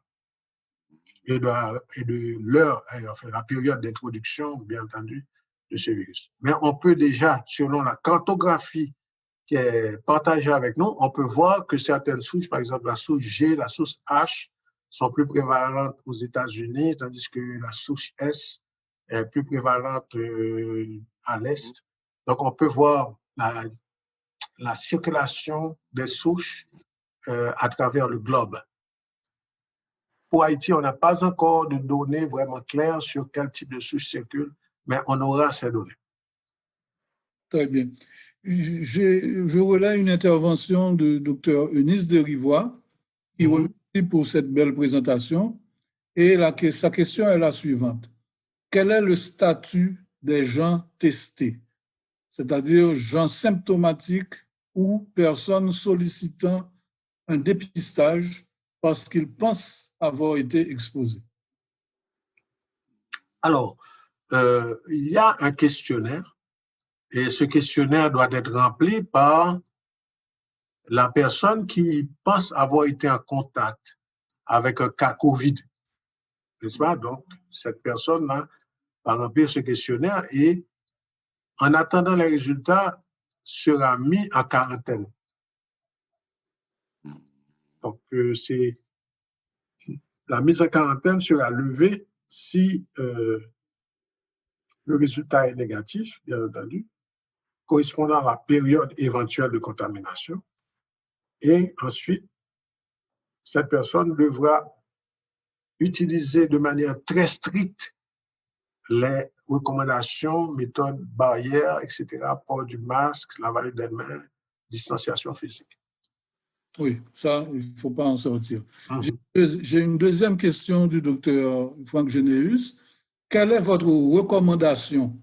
et de l'heure, enfin, la période d'introduction, bien entendu, de ce virus. Mais on peut déjà, selon la cartographie qui est partagée avec nous, on peut voir que certaines souches, par exemple la souche G, la souche H, sont plus prévalentes aux États-Unis, tandis que la souche S est plus prévalente à l'Est. Donc, on peut voir la circulation des souches à travers le globe. Pour Haïti, on n'a pas encore de données vraiment claires sur quel type de souche circule, mais on aura ces données. Très bien. Je relais une intervention du docteur Eunice Derivois, qui remercie pour cette belle présentation. Et sa question est la suivante. Quel est le statut des gens testés, c'est-à-dire gens symptomatiques ou personnes sollicitant un dépistage parce qu'ils pensent avoir été exposés? Alors, il y a un questionnaire et ce questionnaire doit être rempli par la personne qui pense avoir été en contact avec un cas COVID, n'est-ce pas? Donc, cette personne-là va remplir ce questionnaire et, en attendant les résultats, sera mis en quarantaine. Donc, la mise en quarantaine sera levée si le résultat est négatif, bien entendu, correspondant à la période éventuelle de contamination. Et ensuite, cette personne devra utiliser de manière très stricte les recommandations, méthodes barrières, etc., port du masque, lavage des mains, distanciation physique. Oui, ça, il ne faut pas en sortir. J'ai une deuxième question du docteur Franck Généus. Quelle est votre recommandation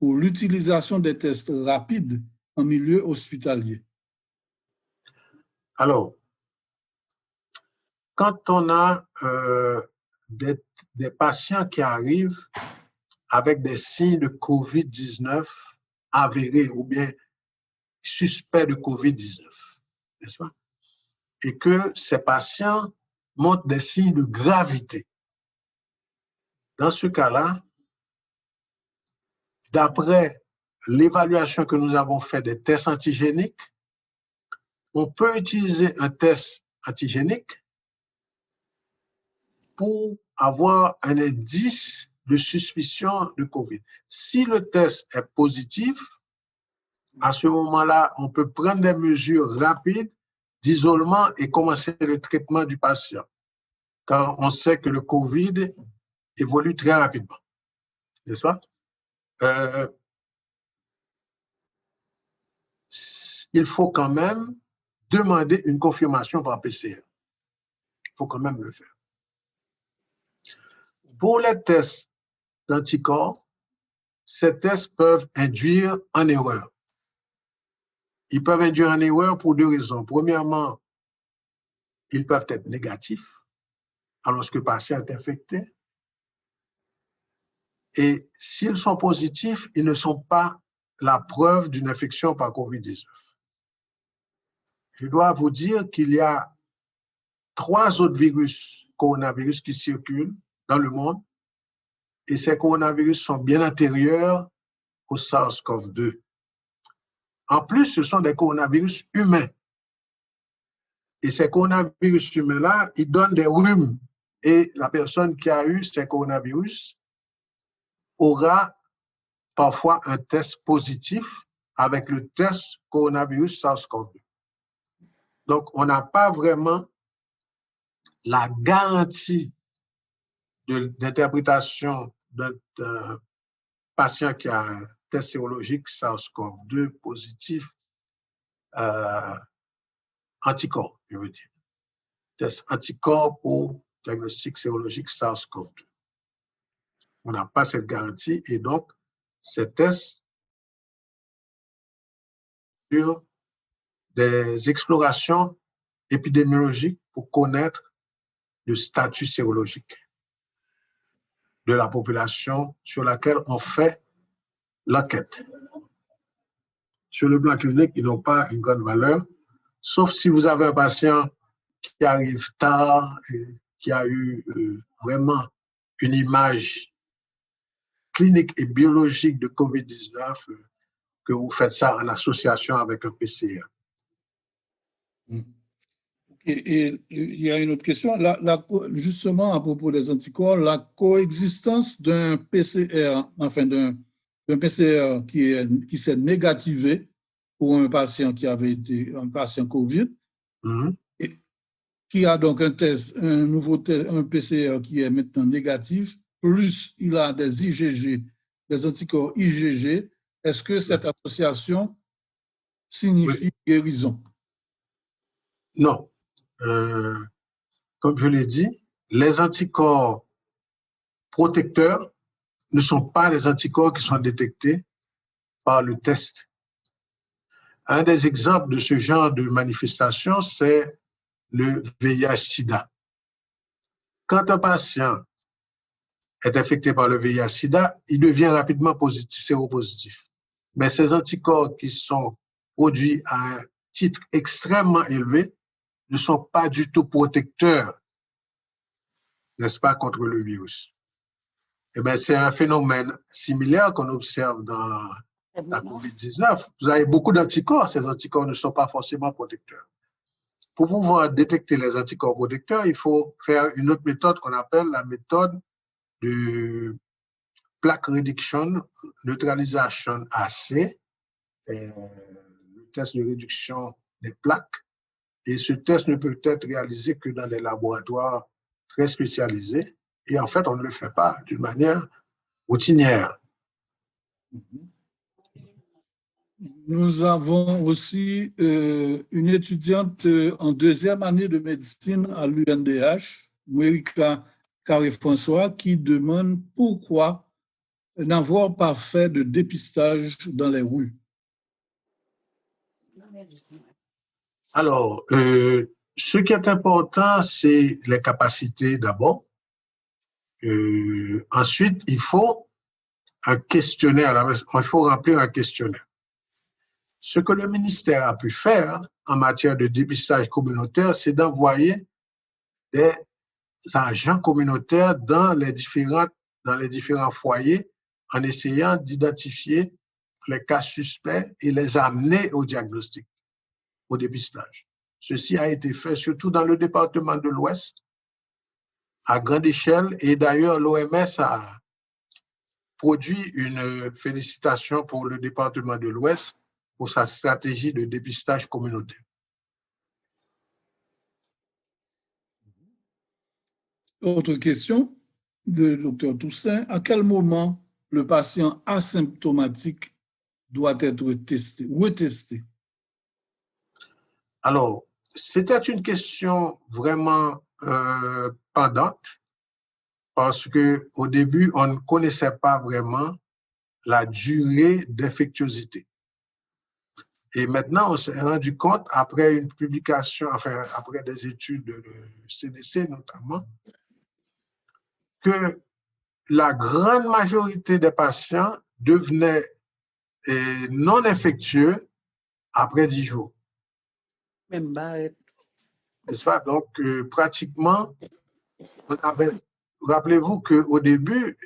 pour l'utilisation des tests rapides en milieu hospitalier? Alors, quand on a des patients qui arrivent avec des signes de COVID-19 avérés ou bien suspects de COVID-19, n'est-ce pas? Et que ces patients montrent des signes de gravité. Dans ce cas-là, d'après l'évaluation que nous avons faite des tests antigéniques, on peut utiliser un test antigénique pour avoir un indice de suspicion de COVID. Si le test est positif, à ce moment-là, on peut prendre des mesures rapides d'isolement et commencer le traitement du patient, car on sait que le COVID évolue très rapidement, n'est-ce pas? Il faut quand même demander une confirmation par PCR. Il faut quand même le faire. Pour les tests d'anticorps, ces tests peuvent induire en erreur. Ils peuvent induire en erreur pour deux raisons. Premièrement, ils peuvent être négatifs alors que le patient est infecté. Et s'ils sont positifs, ils ne sont pas la preuve d'une infection par COVID-19. Je dois vous dire qu'il y a 3 autres coronavirus qui circulent dans le monde et ces coronavirus sont bien antérieurs au SARS-CoV-2. En plus, ce sont des coronavirus humains. Et ces coronavirus humains-là, ils donnent des rhumes. Et la personne qui a eu ces coronavirus aura parfois un test positif avec le test coronavirus SARS-CoV-2. Donc, on n'a pas vraiment la garantie d'interprétation d'un patient qui a un test sérologique SARS-CoV-2 positif, anticorps, je veux dire. Test anticorps pour diagnostic sérologique SARS-CoV-2. On n'a pas cette garantie et donc ces tests sur des explorations épidémiologiques pour connaître le statut sérologique de la population sur laquelle on fait l'enquête. Sur le plan clinique, ils n'ont pas une grande valeur, sauf si vous avez un patient qui arrive tard, et qui a eu vraiment une image clinique et biologique de COVID-19, que vous faites ça en association avec un PCR. Et il y a une autre question. Justement, à propos des anticorps, la coexistence d'un PCR, enfin d'un PCR qui s'est négativé pour un patient qui avait été un patient COVID, et qui a donc un nouveau test, un PCR qui est maintenant négatif, plus il a des IgG, des anticorps IgG. Est-ce que cette association signifie guérison? Non. Comme je l'ai dit, les anticorps protecteurs ne sont pas les anticorps qui sont détectés par le test. Un des exemples de ce genre de manifestation, c'est le VIH-Sida. Quand un patient est infecté par le VIH-Sida, il devient rapidement positif, séropositif. Mais ces anticorps qui sont produits à un titre extrêmement élevé ne sont pas du tout protecteurs, n'est-ce pas, contre le virus. Eh bien, c'est un phénomène similaire qu'on observe dans la COVID-19. Vous avez beaucoup d'anticorps, ces anticorps ne sont pas forcément protecteurs. Pour pouvoir détecter les anticorps protecteurs, il faut faire une autre méthode qu'on appelle la méthode de plaque reduction, neutralisation AC, le test de réduction des plaques. Et ce test ne peut être réalisé que dans des laboratoires très spécialisés. Et en fait, on ne le fait pas d'une manière routinière. Nous avons aussi une étudiante en 2e année de médecine à l'UNDH, Moerika Carré-François, qui demande pourquoi n'avoir pas fait de dépistage dans les rues. Alors, ce qui est important, c'est les capacités d'abord. Ensuite, il faut un questionnaire, il faut remplir un questionnaire. Ce que le ministère a pu faire en matière de dépistage communautaire, c'est d'envoyer des agents communautaires dans les différents foyers en essayant d'identifier les cas suspects et les amener au diagnostic, au dépistage. Ceci a été fait surtout dans le département de l'Ouest, à grande échelle, et d'ailleurs l'OMS a produit une félicitation pour le département de l'Ouest pour sa stratégie de dépistage communautaire. Autre question de Dr Toussaint. À quel moment le patient asymptomatique doit être testé, retesté? Alors, c'était une question vraiment pendante parce qu'au début, on ne connaissait pas vraiment la durée d'infectiosité. Et maintenant, on s'est rendu compte, après une publication, enfin, après des études de CDC notamment, que la grande majorité des patients devenaient non infectieux après 10 jours. Même barrette. N'est-ce pas? Donc, pratiquement, rappelez-vous qu'au début,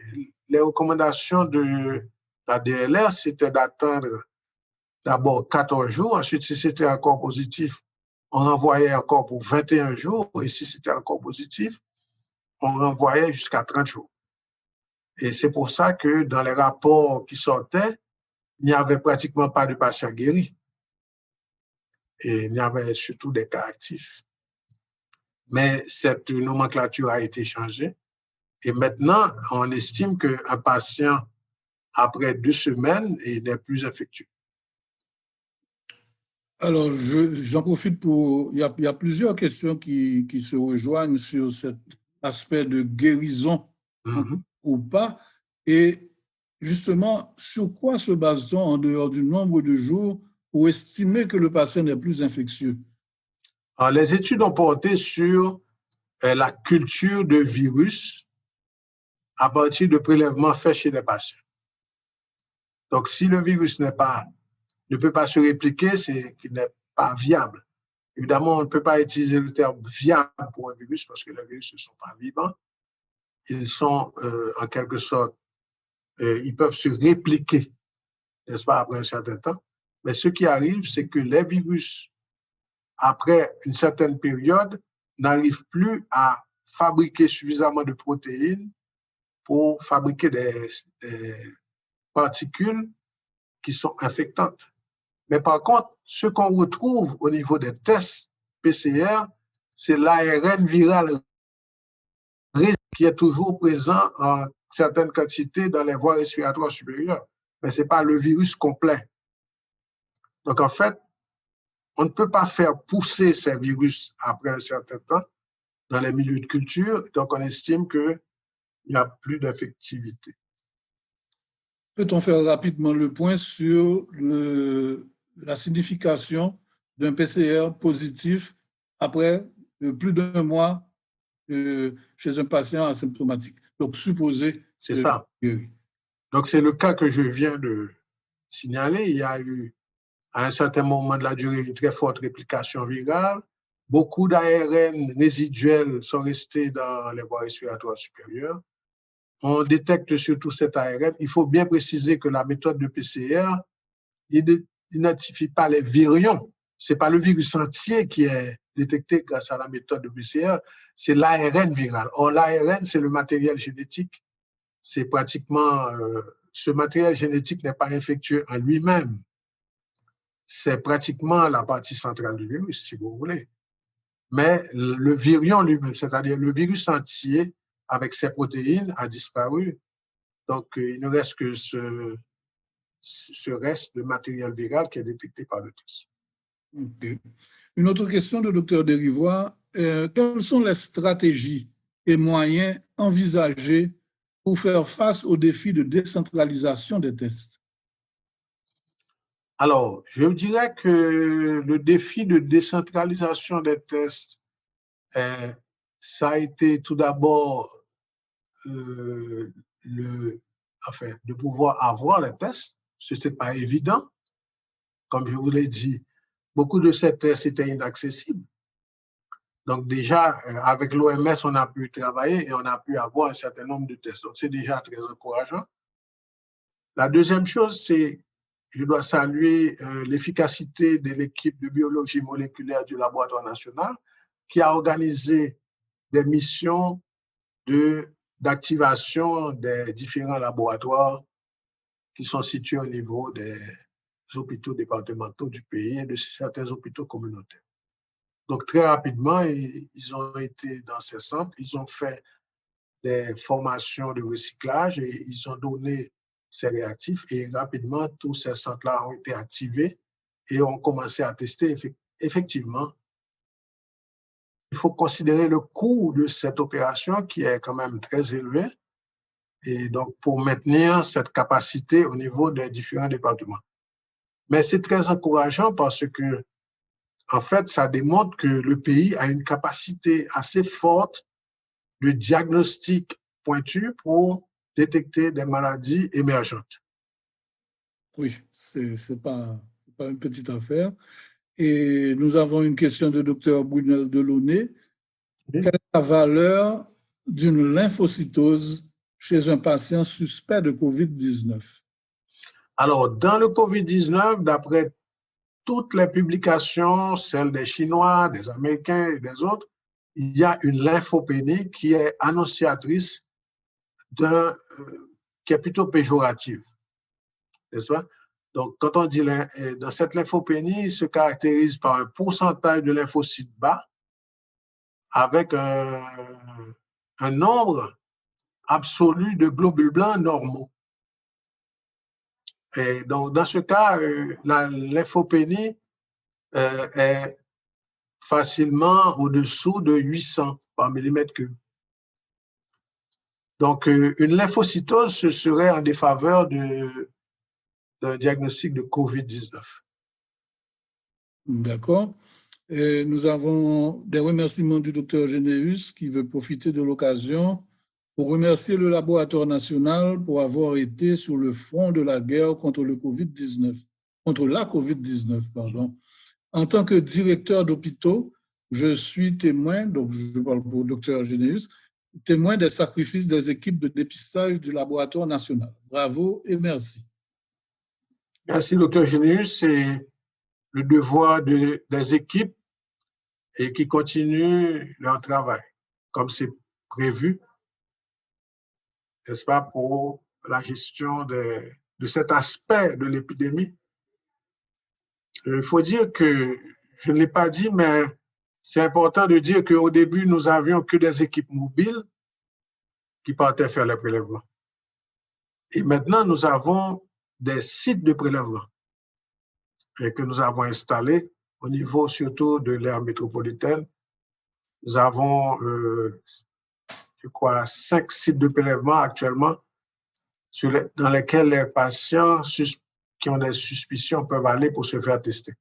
les recommandations de la DLR, c'était d'attendre d'abord 14 jours. Ensuite, si c'était encore positif, on renvoyait encore pour 21 jours. Et si c'était encore positif, on renvoyait jusqu'à 30 jours. Et c'est pour ça que dans les rapports qui sortaient, il n'y avait pratiquement pas de patients guéris. Et il y avait surtout des cas actifs. Mais cette nomenclature a été changée. Et maintenant, on estime qu'un patient, après 2 semaines, il n'est plus infectieux. Alors, j'en profite pour... Il y a plusieurs questions qui se rejoignent sur cet aspect de guérison ou pas. Et justement, sur quoi se base-t-on en dehors du nombre de jours pour estimer que le patient n'est plus infectieux? Alors, les études ont porté sur la culture de virus à partir de prélèvements faits chez les patients. Donc, si le virus ne peut pas se répliquer, c'est qu'il n'est pas viable. Évidemment, on ne peut pas utiliser le terme viable pour un virus parce que les virus ne sont pas vivants. Ils sont, en quelque sorte, ils peuvent se répliquer, n'est-ce pas, après un certain temps. Mais ce qui arrive, c'est que les virus, après une certaine période, n'arrivent plus à fabriquer suffisamment de protéines pour fabriquer des particules qui sont infectantes. Mais par contre, ce qu'on retrouve au niveau des tests PCR, c'est l'ARN viral qui est toujours présent en certaines quantités dans les voies respiratoires supérieures. Mais ce n'est pas le virus complet. Donc, en fait, on ne peut pas faire pousser ces virus après un certain temps dans les milieux de culture. Donc, on estime qu'il n'y a plus d'effectivité. Peut-on faire rapidement le point sur la signification d'un PCR positif après plus d'1 mois chez un patient asymptomatique? Donc, supposé. C'est ça. Donc, c'est le cas que je viens de signaler. Il y a eu, à un certain moment de la durée, une très forte réplication virale. Beaucoup d'ARN résiduels sont restés dans les voies respiratoires supérieures. On détecte surtout cet ARN. Il faut bien préciser que la méthode de PCR n'identifie pas les virions. Ce n'est pas le virus entier qui est détecté grâce à la méthode de PCR, c'est l'ARN viral. Or, l'ARN, c'est le matériel génétique. C'est pratiquement, ce matériel génétique n'est pas infectieux en lui-même. C'est pratiquement la partie centrale du virus, si vous voulez. Mais le virion lui-même, c'est-à-dire le virus entier, avec ses protéines, a disparu. Donc, il ne reste que ce reste de matériel viral qui est détecté par le test. Okay. Une autre question de Dr Derivoire. Quelles sont les stratégies et moyens envisagés pour faire face au défi de décentralisation des tests? Alors, je dirais que le défi de décentralisation des tests, ça a été tout d'abord de pouvoir avoir les tests. Ce n'est pas évident. Comme je vous l'ai dit, beaucoup de ces tests étaient inaccessibles. Donc déjà, avec l'OMS, on a pu travailler et on a pu avoir un certain nombre de tests. Donc c'est déjà très encourageant. La deuxième chose, c'est je dois saluer l'efficacité de l'équipe de biologie moléculaire du Laboratoire national qui a organisé des missions d'activation des différents laboratoires qui sont situés au niveau des hôpitaux départementaux du pays et de certains hôpitaux communautaires. Donc, très rapidement, ils ont été dans ces centres, ils ont fait des formations de recyclage et ils ont donné ces réactifs et rapidement, tous ces centres-là ont été activés et ont commencé à tester. Effectivement, il faut considérer le coût de cette opération qui est quand même très élevé et donc pour maintenir cette capacité au niveau des différents départements. Mais c'est très encourageant parce que, en fait, ça démontre que le pays a une capacité assez forte de diagnostic pointu pour détecter des maladies émergentes. Oui, c'est pas une petite affaire. Et nous avons une question de Dr Brunel Delaunay. Oui. Quelle est la valeur d'une lymphocytose chez un patient suspect de COVID-19? Alors, dans le COVID-19, d'après toutes les publications, celles des Chinois, des Américains et des autres, il y a une lymphopénie qui est annonciatrice qui est plutôt péjorative, n'est-ce pas? Donc, quand on dit dans cette lymphopénie, il se caractérise par un pourcentage de lymphocytes bas avec un nombre absolu de globules blancs normaux. Et donc, dans ce cas, la lymphopénie est facilement au-dessous de 800 par millimètre cube. Donc, une lymphocytose, ce serait en défaveur d'un diagnostic de COVID-19. D'accord. Et nous avons des remerciements du docteur Généus qui veut profiter de l'occasion pour remercier le laboratoire national pour avoir été sur le front de la guerre contre le COVID-19, contre la COVID-19, pardon. En tant que directeur d'hôpitaux, je suis témoin, donc je parle pour le docteur Généus, témoin des sacrifices des équipes de dépistage du laboratoire national. Bravo et merci. Merci, docteur Généus. C'est le devoir des équipes et qui continuent leur travail, comme c'est prévu, n'est-ce pas, pour la gestion de cet aspect de l'épidémie. Il faut dire que, je ne l'ai pas dit, mais c'est important de dire qu'au début, nous n'avions que des équipes mobiles qui partaient faire les prélèvements. Et maintenant, nous avons des sites de prélèvement et que nous avons installés au niveau surtout de l'aire métropolitaine. Nous avons, je crois, 5 sites de prélèvement actuellement dans lesquels les patients qui ont des suspicions peuvent aller pour se faire tester.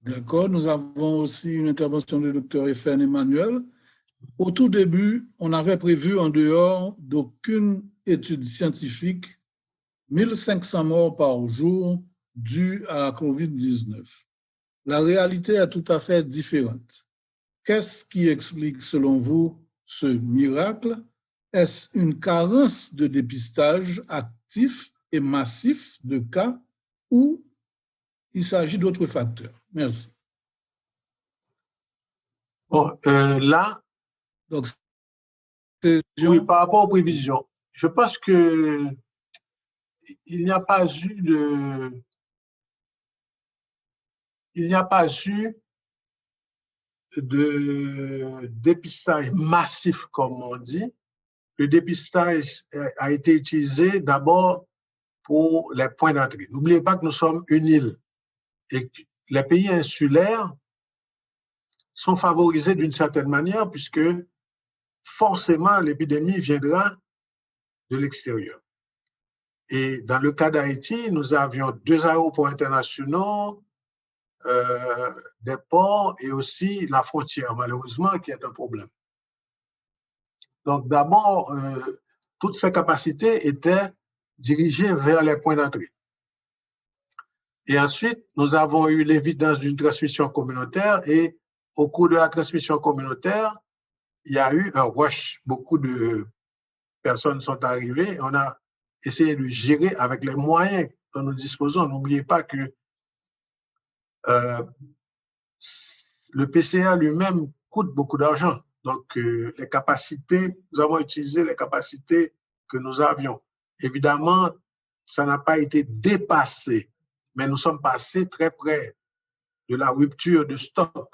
D'accord. Nous avons aussi une intervention du docteur Efène Emmanuel. Au tout début, on avait prévu, en dehors d'aucune étude scientifique, 1500 morts par jour dues à la COVID-19. La réalité est tout à fait différente. Qu'est-ce qui explique, selon vous, ce miracle? Est-ce une carence de dépistage actif et massif de cas ou il s'agit d'autres facteurs? Merci. Bon, là, donc, oui, par rapport aux prévisions, je pense que il n'y a pas eu de dépistage massif, comme on dit. Le dépistage a été utilisé d'abord pour les points d'entrée. N'oubliez pas que nous sommes une île et que les pays insulaires sont favorisés d'une certaine manière puisque forcément l'épidémie viendra de l'extérieur. Et dans le cas d'Haïti, nous avions 2 aéroports internationaux, des ports et aussi la frontière, malheureusement, qui est un problème. Donc d'abord, toutes ces capacités étaient dirigées vers les points d'entrée. Et ensuite, nous avons eu l'évidence d'une transmission communautaire et au cours de la transmission communautaire, il y a eu un rush. Beaucoup de personnes sont arrivées. On a essayé de gérer avec les moyens dont nous disposons. N'oubliez pas que le PCA lui-même coûte beaucoup d'argent. Donc, les capacités, nous avons utilisé les capacités que nous avions. Évidemment, ça n'a pas été dépassé, mais nous sommes passés très près de la rupture de stock.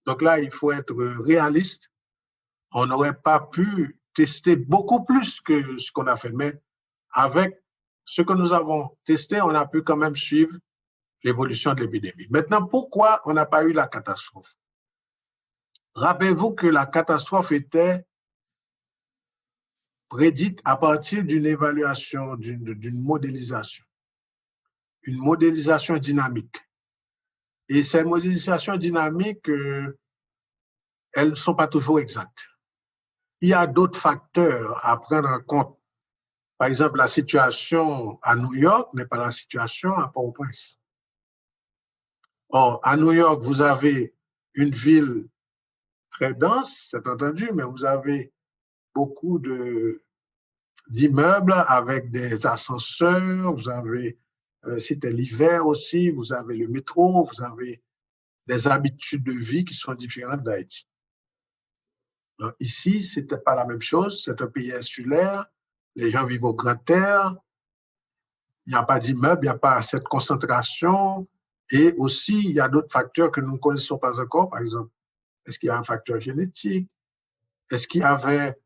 Donc là, il faut être réaliste. On n'aurait pas pu tester beaucoup plus que ce qu'on a fait, mais avec ce que nous avons testé, on a pu quand même suivre l'évolution de l'épidémie. Maintenant, pourquoi on n'a pas eu la catastrophe? Rappelez-vous que la catastrophe était prédite à partir d'une évaluation, d'une modélisation. Une modélisation dynamique. Et ces modélisations dynamiques, elles ne sont pas toujours exactes. Il y a d'autres facteurs à prendre en compte. Par exemple, la situation à New York n'est pas la situation à Port-au-Prince. Or, à New York, vous avez une ville très dense, c'est entendu, mais vous avez beaucoup d'immeubles avec des ascenseurs, vous avez, c'était l'hiver aussi, vous avez le métro, vous avez des habitudes de vie qui sont différentes d'Haïti. Ici, ce n'était pas la même chose, c'est un pays insulaire, les gens vivent au grand air, il n'y a pas d'immeuble, il n'y a pas cette concentration, et aussi, il y a d'autres facteurs que nous ne connaissons pas encore, par exemple, est-ce qu'il y a un facteur génétique? Est-ce qu'il y avait,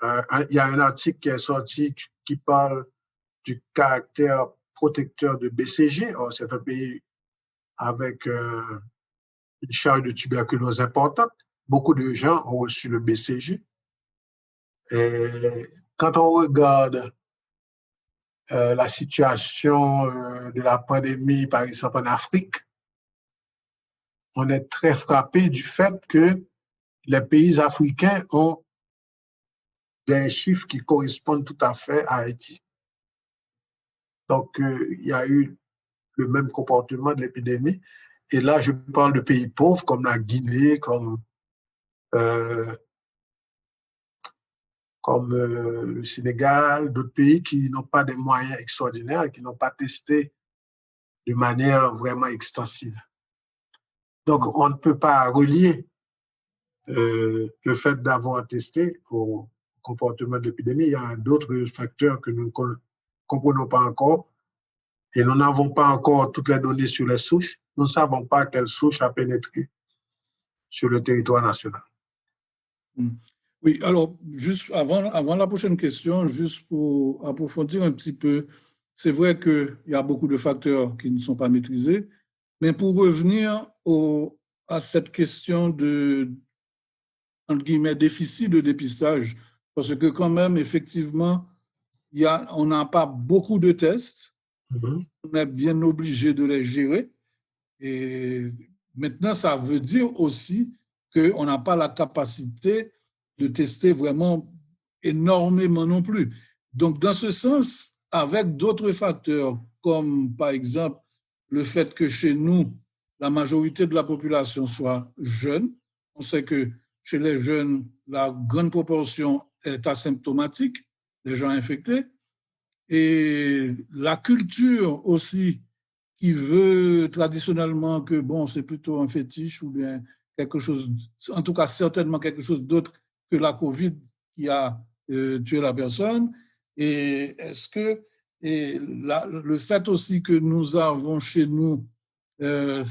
il y a un article qui est sorti qui parle du caractère protecteur de BCG, or c'est un pays avec une charge de tuberculose importante. Beaucoup de gens ont reçu le BCG. Et quand on regarde la situation de la pandémie, par exemple en Afrique, on est très frappé du fait que les pays africains ont des chiffres qui correspondent tout à fait à Haïti. Donc, il y a eu le même comportement de l'épidémie. Et là, je parle de pays pauvres comme la Guinée, comme le Sénégal, d'autres pays qui n'ont pas des moyens extraordinaires et qui n'ont pas testé de manière vraiment extensive. Donc, on ne peut pas relier le fait d'avoir testé au comportement de l'épidémie. Il y a d'autres facteurs que nous ne comprenons pas encore et nous n'avons pas encore toutes les données sur les souches. Nous ne savons pas quelle souche a pénétré sur le territoire national. Oui, alors, juste avant la prochaine question, juste pour approfondir un petit peu, c'est vrai qu'il y a beaucoup de facteurs qui ne sont pas maîtrisés, mais pour revenir à cette question de, entre guillemets, déficit de dépistage, parce que quand même, effectivement, on n'a pas beaucoup de tests, on est bien obligé de les gérer, et maintenant, ça veut dire aussi qu'on n'a pas la capacité de tester vraiment énormément non plus. Donc, dans ce sens, avec d'autres facteurs, comme par exemple le fait que chez nous, la majorité de la population soit jeune, on sait que chez les jeunes, la grande proportion est asymptomatique, les gens infectés, et la culture aussi qui veut traditionnellement que, bon, c'est plutôt un fétiche ou bien quelque chose, en tout cas certainement quelque chose d'autre que la COVID qui a tué la personne. Et est-ce que le fait aussi que nous avons chez nous on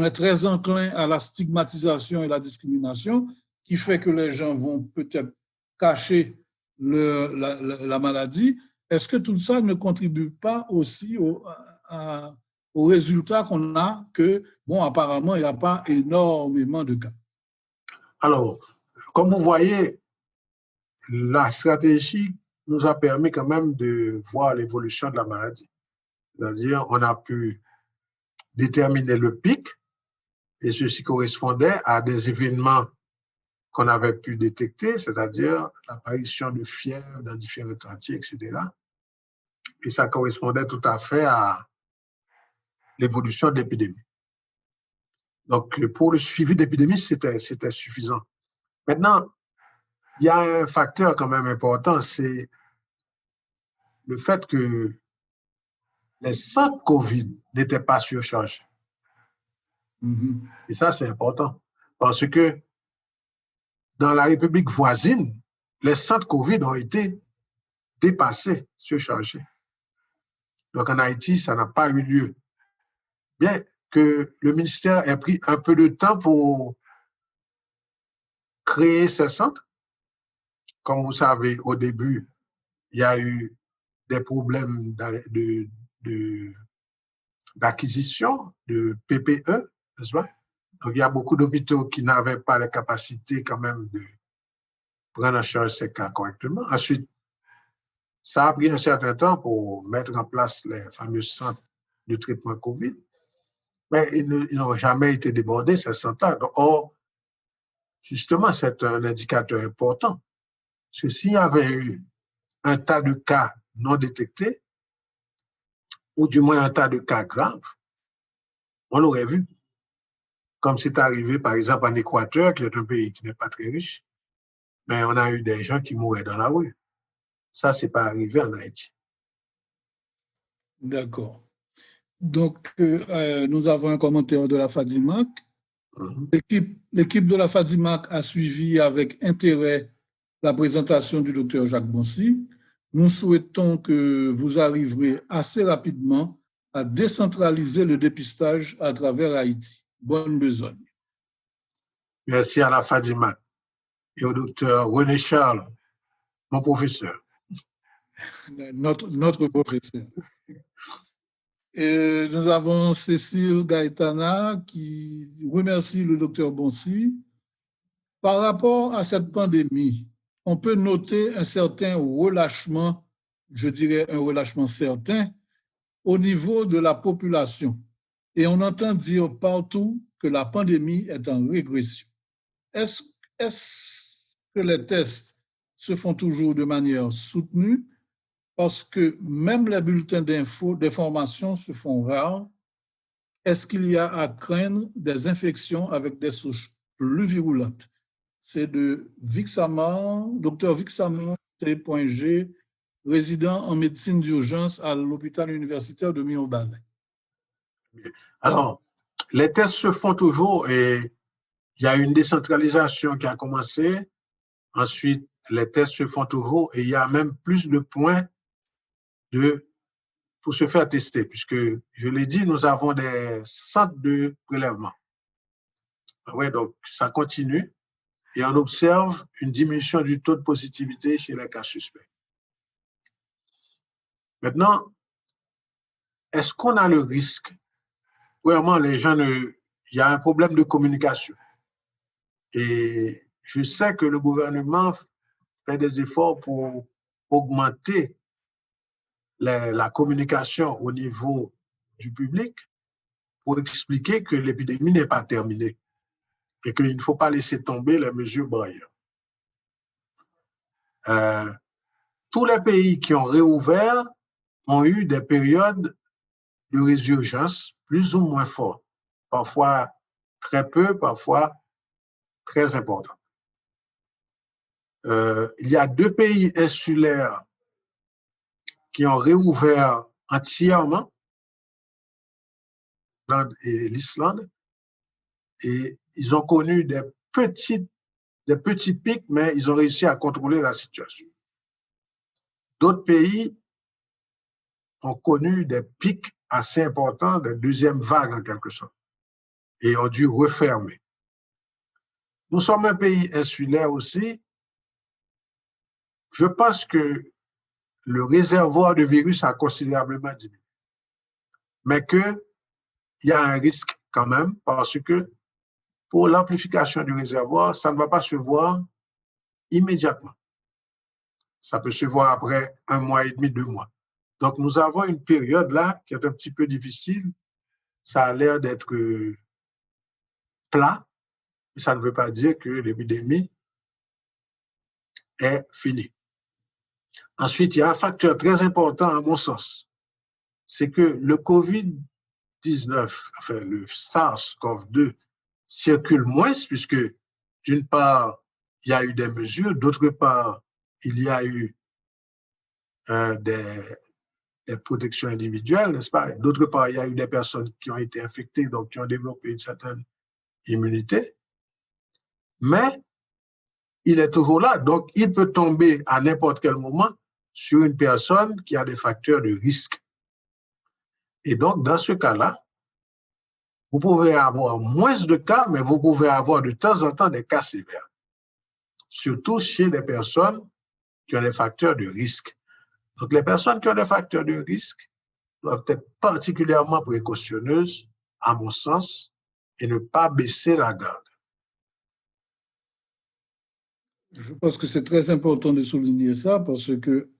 est très enclin à la stigmatisation et la discrimination, qui fait que les gens vont peut-être cacher la maladie. Est-ce que tout ça ne contribue pas aussi au résultat qu'on a que, bon, apparemment, il n'y a pas énormément de cas? Alors, comme vous voyez, la stratégie nous a permis quand même de voir l'évolution de la maladie. C'est-à-dire, on a pu déterminer le pic et ceci correspondait à des événements qu'on avait pu détecter, c'est-à-dire l'apparition de fièvre dans différents quartiers, etc. Et ça correspondait tout à fait à l'évolution de l'épidémie. Donc, pour le suivi de l'épidémie, c'était suffisant. Maintenant, il y a un facteur quand même important, c'est le fait que les centres COVID n'étaient pas surchargés. Et ça, c'est important. Parce que dans la République voisine, les centres COVID ont été dépassés, surchargés. Donc en Haïti, ça n'a pas eu lieu. Bien que le ministère ait pris un peu de temps pour créer ces centres, comme vous savez, au début, il y a eu des problèmes d'acquisition de PPE, n'est-ce pas? Donc, il y a beaucoup d'hôpitaux qui n'avaient pas la capacité quand même de prendre en charge ces cas correctement. Ensuite, ça a pris un certain temps pour mettre en place les fameux centres de traitement COVID, mais ils n'ont jamais été débordés, ces centres. Or, justement, c'est un indicateur important. Parce que s'il y avait eu un tas de cas non détectés, ou du moins un tas de cas graves, on l'aurait vu. Comme c'est arrivé, par exemple, en Équateur, qui est un pays qui n'est pas très riche, mais on a eu des gens qui mouraient dans la rue. Ça, ce n'est pas arrivé en Haïti. D'accord. Donc, nous avons un commentaire de la FADIMAC. L'équipe de la FADIMAC a suivi avec intérêt la présentation du docteur Jacques Boncy. Nous souhaitons que vous arriverez assez rapidement à décentraliser le dépistage à travers Haïti. Bonne besogne. Merci à la FADIMAC et au docteur René Charles, mon professeur. Notre professeur. Et nous avons Cécile Gaetana qui remercie le docteur Boncy. Par rapport à cette pandémie, on peut noter un certain relâchement, je dirais un relâchement certain, au niveau de la population. Et on entend dire partout que la pandémie est en régression. Est-ce que les tests se font toujours de manière soutenue? Parce que même les bulletins d'information se font rares. Est-ce qu'il y a à craindre des infections avec des souches plus virulentes? C'est de Vixamar, docteur Vixamar T.G, résident en médecine d'urgence à l'hôpital universitaire de Mirebalais. Alors, les tests se font toujours et il y a une décentralisation qui a commencé. Ensuite, les tests se font toujours et il y a même plus de points pour se faire tester, puisque, je l'ai dit, nous avons des centres de prélèvement. Oui, donc ça continue et on observe une diminution du taux de positivité chez les cas suspects. Maintenant, est-ce qu'on a le risque? Vraiment, les gens il y a un problème de communication. Et je sais que le gouvernement fait des efforts pour augmenter la communication au niveau du public pour expliquer que l'épidémie n'est pas terminée et qu'il ne faut pas laisser tomber les mesures barrières. Tous les pays qui ont réouvert ont eu des périodes de résurgence plus ou moins fortes, parfois très peu, parfois très importantes. Il y a 2 pays insulaires qui ont réouvert entièrement, l'Inde et l'Islande, et ils ont connu des petits pics, mais ils ont réussi à contrôler la situation. D'autres pays ont connu des pics assez importants, de deuxième vague en quelque sorte, et ont dû refermer. Nous sommes un pays insulaire aussi. Je pense que le réservoir de virus a considérablement diminué, mais qu'il y a un risque quand même, parce que pour l'amplification du réservoir, ça ne va pas se voir immédiatement. Ça peut se voir après 1 mois et demi, 2 mois. Donc, nous avons une période là qui est un petit peu difficile. Ça a l'air d'être plat, mais ça ne veut pas dire que l'épidémie est finie. Ensuite, il y a un facteur très important à mon sens, c'est que le COVID-19, enfin le SARS-CoV-2, circule moins puisque d'une part, il y a eu des mesures, d'autre part, il y a eu des protections individuelles, n'est-ce pas? D'autre part, il y a eu des personnes qui ont été infectées, donc qui ont développé une certaine immunité. Mais il est toujours là, donc il peut tomber à n'importe quel moment sur une personne qui a des facteurs de risque. Et donc, dans ce cas-là, vous pouvez avoir moins de cas, mais vous pouvez avoir de temps en temps des cas sévères, surtout chez des personnes qui ont des facteurs de risque. Donc, les personnes qui ont des facteurs de risque doivent être particulièrement précautionneuses, à mon sens, et ne pas baisser la garde. Je pense que c'est très important de souligner ça parce que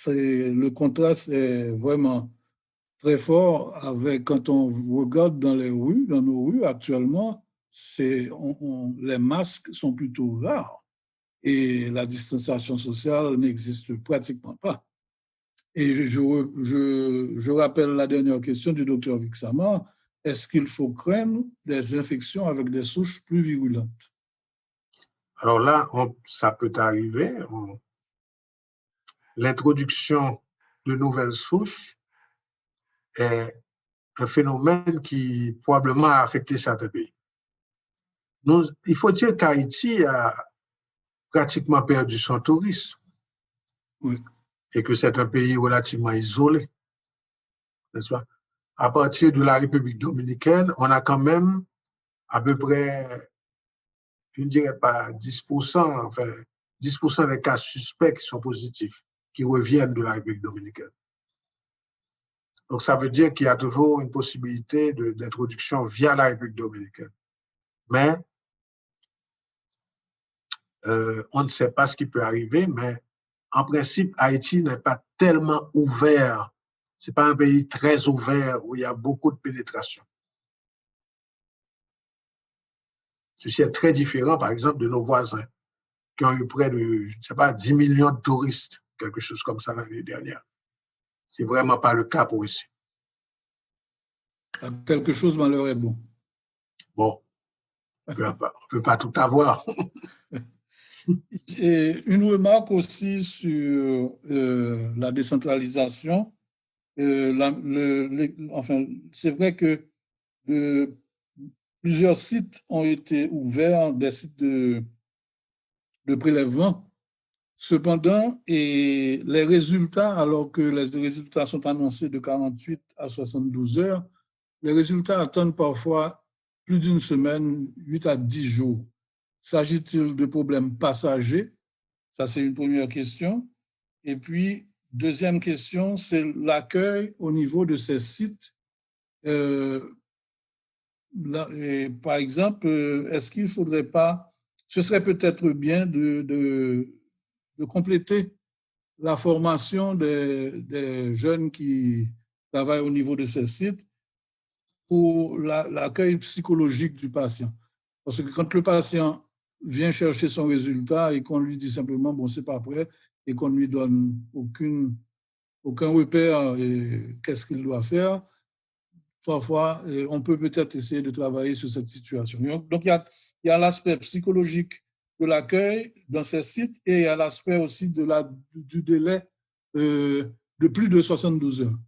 le contraste est vraiment très fort avec quand on regarde dans les rues, dans nos rues actuellement, les masques sont plutôt rares et la distanciation sociale n'existe pratiquement pas. Et je rappelle la dernière question du docteur Vixama, est-ce qu'il faut craindre des infections avec des souches plus virulentes? Alors là, ça peut arriver. L'introduction de nouvelles souches est un phénomène qui probablement a affecté certains pays. Il faut dire qu'Haïti a pratiquement perdu son tourisme. Oui. Et que c'est un pays relativement isolé, n'est-ce pas? À partir de la République dominicaine, on a quand même à peu près, je ne dirais pas 10%, enfin 10% des cas suspects qui sont positifs, qui reviennent de la République dominicaine. Donc ça veut dire qu'il y a toujours une possibilité d'introduction via la République dominicaine. Mais on ne sait pas ce qui peut arriver, mais en principe, Haïti n'est pas tellement ouvert. Ce n'est pas un pays très ouvert où il y a beaucoup de pénétration. Ceci est très différent, par exemple, de nos voisins qui ont eu près de, je ne sais pas, 10 millions de touristes, quelque chose comme ça l'année dernière. Ce n'est vraiment pas le cas pour ici. Quelque chose malheur est bon. Bon, on ne peut pas tout avoir. Et une remarque aussi sur la décentralisation. Enfin, c'est vrai que plusieurs sites ont été ouverts, des sites de prélèvement. Cependant, et les résultats, alors que les résultats sont annoncés de 48 à 72 heures, les résultats attendent parfois plus d'une semaine, 8 à 10 jours. S'agit-il de problèmes passagers? Ça, c'est une première question. Et puis, deuxième question, c'est l'accueil au niveau de ces sites. Par exemple, est-ce qu'il ne faudrait pas, ce serait peut-être bien de compléter la formation des jeunes qui travaillent au niveau de ces sites pour l'accueil psychologique du patient. Parce que quand le patient vient chercher son résultat et qu'on lui dit simplement, bon, c'est pas prêt, et qu'on ne lui donne aucun repère, qu'est-ce qu'il doit faire, parfois, on peut peut-être essayer de travailler sur cette situation. Donc, il y a l'aspect psychologique de l'accueil dans ces sites et il y a l'aspect aussi du délai de plus de 72 heures.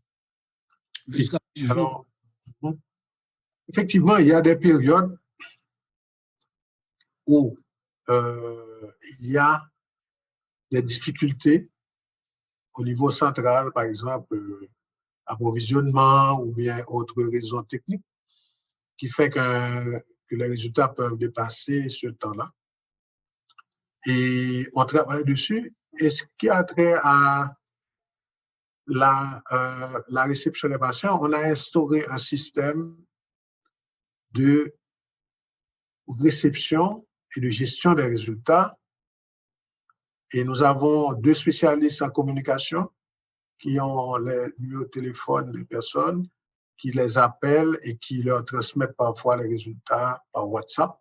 Jusqu'à 10 jours. Alors, effectivement, il y a des périodes où il y a des difficultés au niveau central, par exemple, approvisionnement ou bien autres raisons techniques qui fait que les résultats peuvent dépasser ce temps-là. Et on travaille dessus. Et ce qui a trait à la réception des patients, on a instauré un système de réception et de gestion des résultats. Et nous avons 2 spécialistes en communication qui ont les numéros de téléphone des personnes, qui les appellent et qui leur transmettent parfois les résultats par WhatsApp,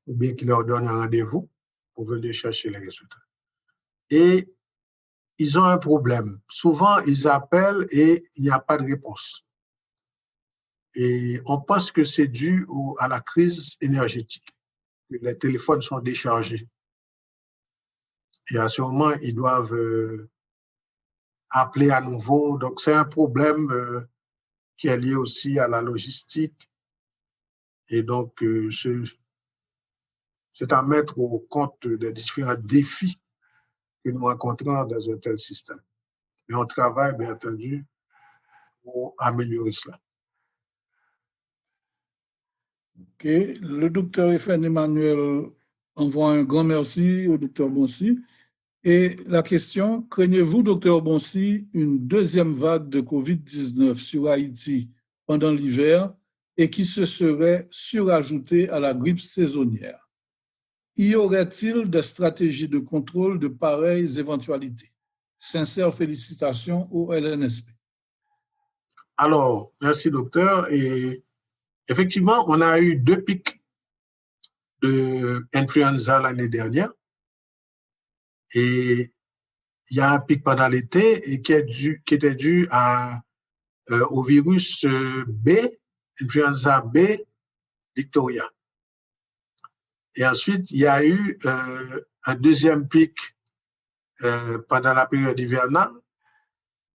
ou bien qui leur donnent un rendez-vous pour venir chercher les résultats. Et ils ont un problème. Souvent, ils appellent et il n'y a pas de réponse. Et on pense que c'est dû à la crise énergétique. Les téléphones sont déchargés. Et à ce moment, ils doivent appeler à nouveau. Donc, c'est un problème qui est lié aussi à la logistique. Et donc, c'est à mettre au compte des différents défis que nous rencontrons dans un tel système. Et on travaille, bien entendu, pour améliorer cela. OK. Le docteur Efren Emmanuel envoie un grand merci au docteur Bonsi. Et la question, craignez-vous, docteur Bonsi, une deuxième vague de COVID-19 sur Haïti pendant l'hiver et qui se serait surajouté à la grippe saisonnière. Y aurait-il des stratégies de contrôle de pareilles éventualités? Sincères félicitations au LNSP. Alors, merci docteur. Et effectivement, on a eu 2 pics d'influenza l'année dernière. Et il y a un pic pendant l'été et qui était dû au virus B, influenza B, Victoria. Et ensuite, il y a eu un deuxième pic pendant la période hivernale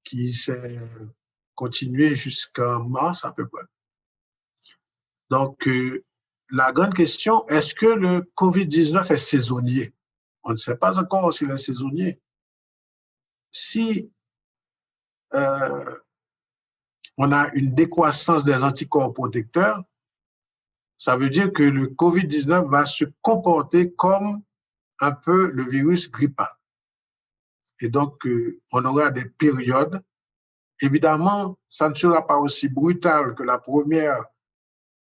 qui s'est continué jusqu'en mars à peu près. Donc, la grande question, est-ce que le COVID-19 est saisonnier? On ne sait pas encore s'il est saisonnier. Si on a une décroissance des anticorps protecteurs, ça veut dire que le COVID-19 va se comporter comme un peu le virus grippal. Et donc, on aura des périodes. Évidemment, ça ne sera pas aussi brutal que la première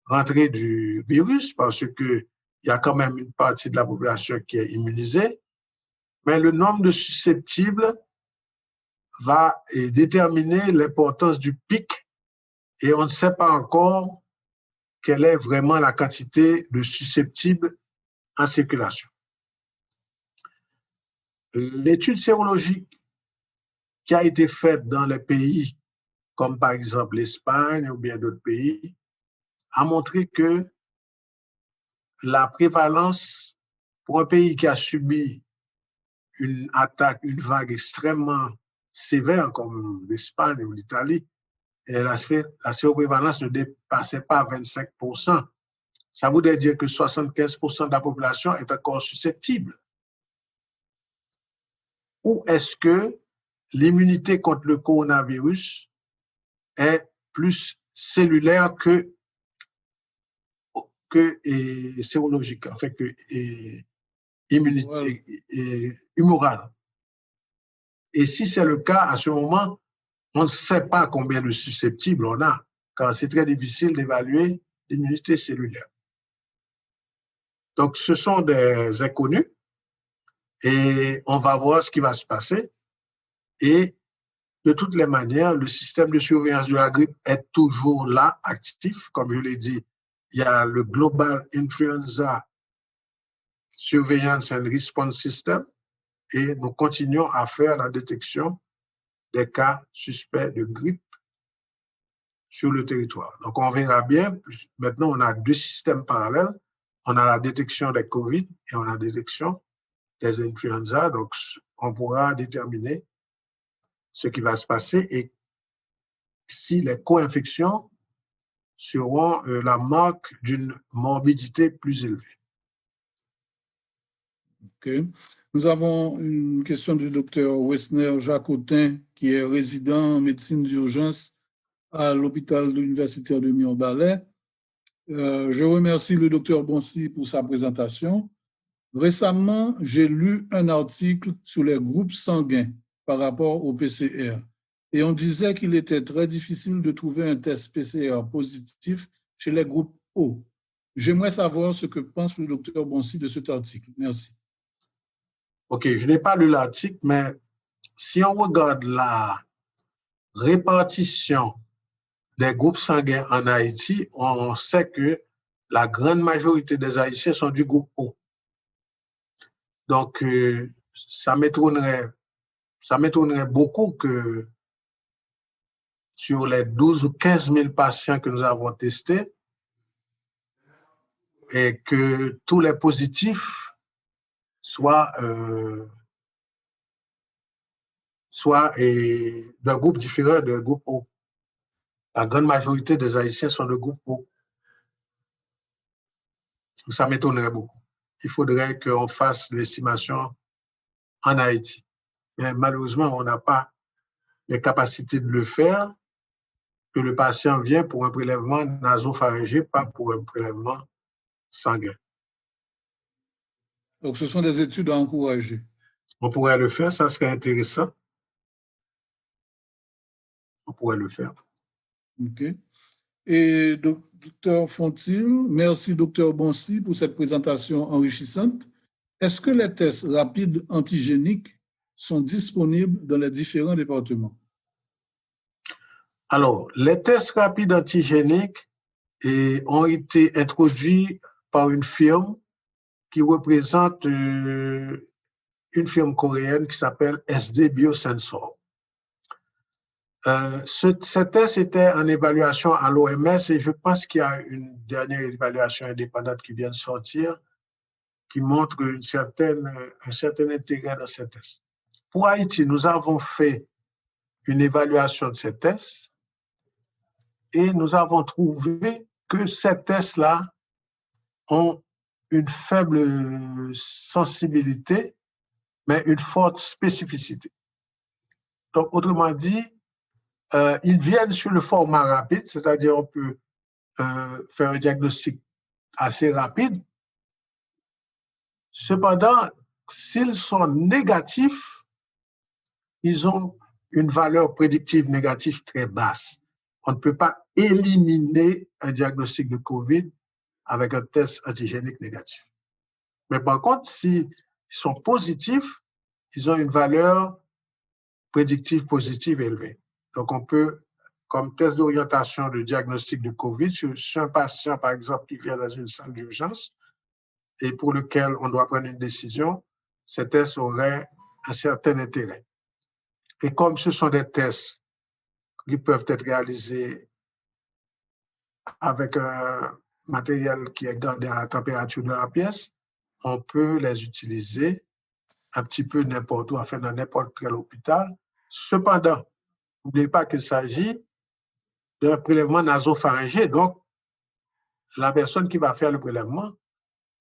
rentrée du virus parce qu'il y a quand même une partie de la population qui est immunisée, mais le nombre de susceptibles va déterminer l'importance du pic et on ne sait pas encore quelle est vraiment la quantité de susceptibles en circulation. L'étude sérologique qui a été faite dans les pays comme par exemple l'Espagne ou bien d'autres pays a montré que la prévalence pour un pays qui a subi une attaque, une vague extrêmement sévère comme l'Espagne ou l'Italie, la séroprévalence ne dépassait pas 25%. Ça voudrait dire que 75% de la population est encore susceptible. Ou est-ce que l'immunité contre le coronavirus est plus cellulaire que sérologique, en fait, que humorale. Et si c'est le cas, à ce moment, on ne sait pas combien de susceptibles on a, car c'est très difficile d'évaluer l'immunité cellulaire. Donc, ce sont des inconnus et on va voir ce qui va se passer. Et de toutes les manières, le système de surveillance de la grippe est toujours là, actif. Comme je l'ai dit, il y a le Global Influenza Surveillance and Response System et nous continuons à faire la détection des cas suspects de grippe sur le territoire. Donc, on verra bien. Maintenant, on a 2 systèmes parallèles. On a la détection des COVID et on a la détection des influenza. Donc, on pourra déterminer ce qui va se passer et si les co-infections seront la marque d'une morbidité plus élevée. OK. Nous avons une question du docteur Wessner Jacotin, qui est résident en médecine d'urgence à l'hôpital universitaire de Mirebalais. Je remercie le docteur Bonsi pour sa présentation. Récemment, j'ai lu un article sur les groupes sanguins par rapport au PCR et on disait qu'il était très difficile de trouver un test PCR positif chez les groupes O. J'aimerais savoir ce que pense le docteur Bonsi de cet article. Merci. OK, je n'ai pas lu l'article, mais si on regarde la répartition des groupes sanguins en Haïti, on sait que la grande majorité des Haïtiens sont du groupe O. Donc, ça m'étonnerait beaucoup que sur les 12 ou 15 000 patients que nous avons testés, et que tous les positifs soient d'un groupe différent de groupe O. La grande majorité des Haïtiens sont de groupe O. Ça m'étonnerait beaucoup. Il faudrait qu'on fasse l'estimation en Haïti. Mais malheureusement, on n'a pas les capacités de le faire, que le patient vient pour un prélèvement nasopharyngé, pas pour un prélèvement sanguin. Donc, ce sont des études à encourager. On pourrait le faire, ça serait intéressant. On pourrait le faire. OK. Et docteur Fontil, merci docteur Bonsi pour cette présentation enrichissante. Est-ce que les tests rapides antigéniques sont disponibles dans les différents départements? Alors, les tests rapides antigéniques ont été introduits par une firme qui représente une firme coréenne qui s'appelle SD Biosensor. Ce test était en évaluation à l'OMS et je pense qu'il y a une dernière évaluation indépendante qui vient de sortir qui montre un certain intérêt dans ces tests. Pour Haïti, nous avons fait une évaluation de ces tests et nous avons trouvé que ces tests-là ont une faible sensibilité, mais une forte spécificité. Donc, autrement dit, ils viennent sur le format rapide, c'est-à-dire on peut faire un diagnostic assez rapide. Cependant, s'ils sont négatifs, ils ont une valeur prédictive négative très basse. On ne peut pas éliminer un diagnostic de COVID avec un test antigénique négatif. Mais par contre, s'ils sont positifs, ils ont une valeur prédictive positive élevée. Donc, on peut, comme test d'orientation de diagnostic de COVID, sur un patient, par exemple, qui vient dans une salle d'urgence et pour lequel on doit prendre une décision, ces tests auraient un certain intérêt. Et comme ce sont des tests qui peuvent être réalisés avec un matériel qui est gardé à la température de la pièce, on peut les utiliser un petit peu n'importe où, enfin dans n'importe quel hôpital. Cependant, n'oubliez pas qu'il s'agit d'un prélèvement nasopharyngé. Donc, la personne qui va faire le prélèvement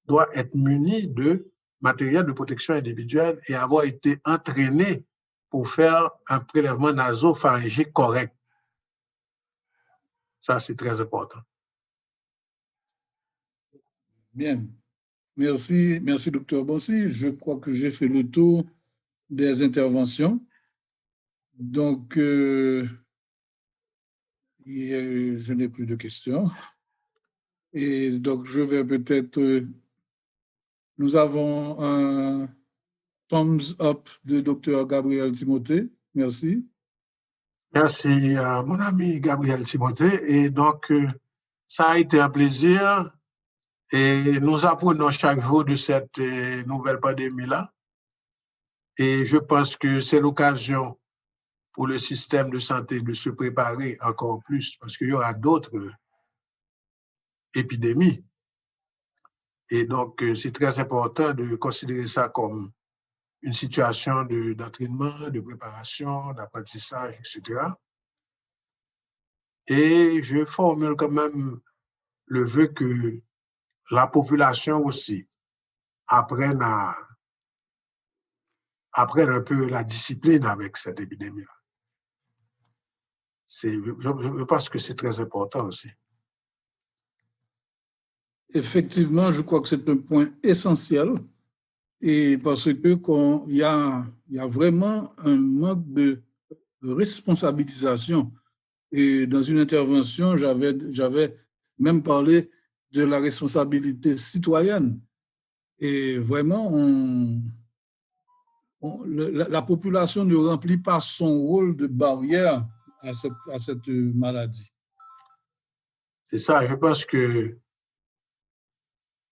doit être munie de matériel de protection individuelle et avoir été entraînée pour faire un prélèvement nasopharyngé correct. Ça, c'est très important. Bien. Merci, docteur Bonsi. Je crois que j'ai fait le tour des interventions. Donc, je n'ai plus de questions. Et donc, je vais peut-être... nous avons un thumbs up de docteur Gabriel Timothée. Merci. Merci à mon ami Gabriel Timothée. Et donc, ça a été un plaisir. Et nous apprenons chaque jour de cette nouvelle pandémie-là. Et je pense que c'est l'occasion pour le système de santé de se préparer encore plus parce qu'il y aura d'autres épidémies. Et donc, c'est très important de considérer ça comme une situation d'entraînement, de préparation, d'apprentissage, etc. Et je formule quand même le vœu que la population aussi apprenne un peu la discipline avec cette épidémie-là. Je pense que c'est très important aussi. Effectivement, je crois que c'est un point essentiel et parce que il y a vraiment un manque de responsabilisation. Et dans une intervention, j'avais même parlé de la responsabilité citoyenne. Et vraiment, la population ne remplit pas son rôle de barrière à cette maladie. C'est ça, je pense que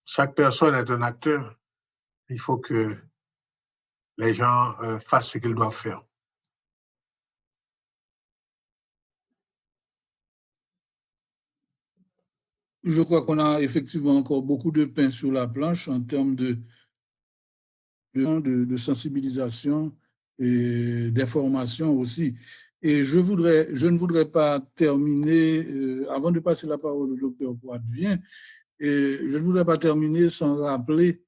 chaque personne est un acteur. Il faut que les gens fassent ce qu'ils doivent faire. Je crois qu'on a effectivement encore beaucoup de pain sur la planche en termes de sensibilisation et d'information aussi. Et je ne voudrais pas terminer, avant de passer la parole au docteur Poitvin, je ne voudrais pas terminer sans rappeler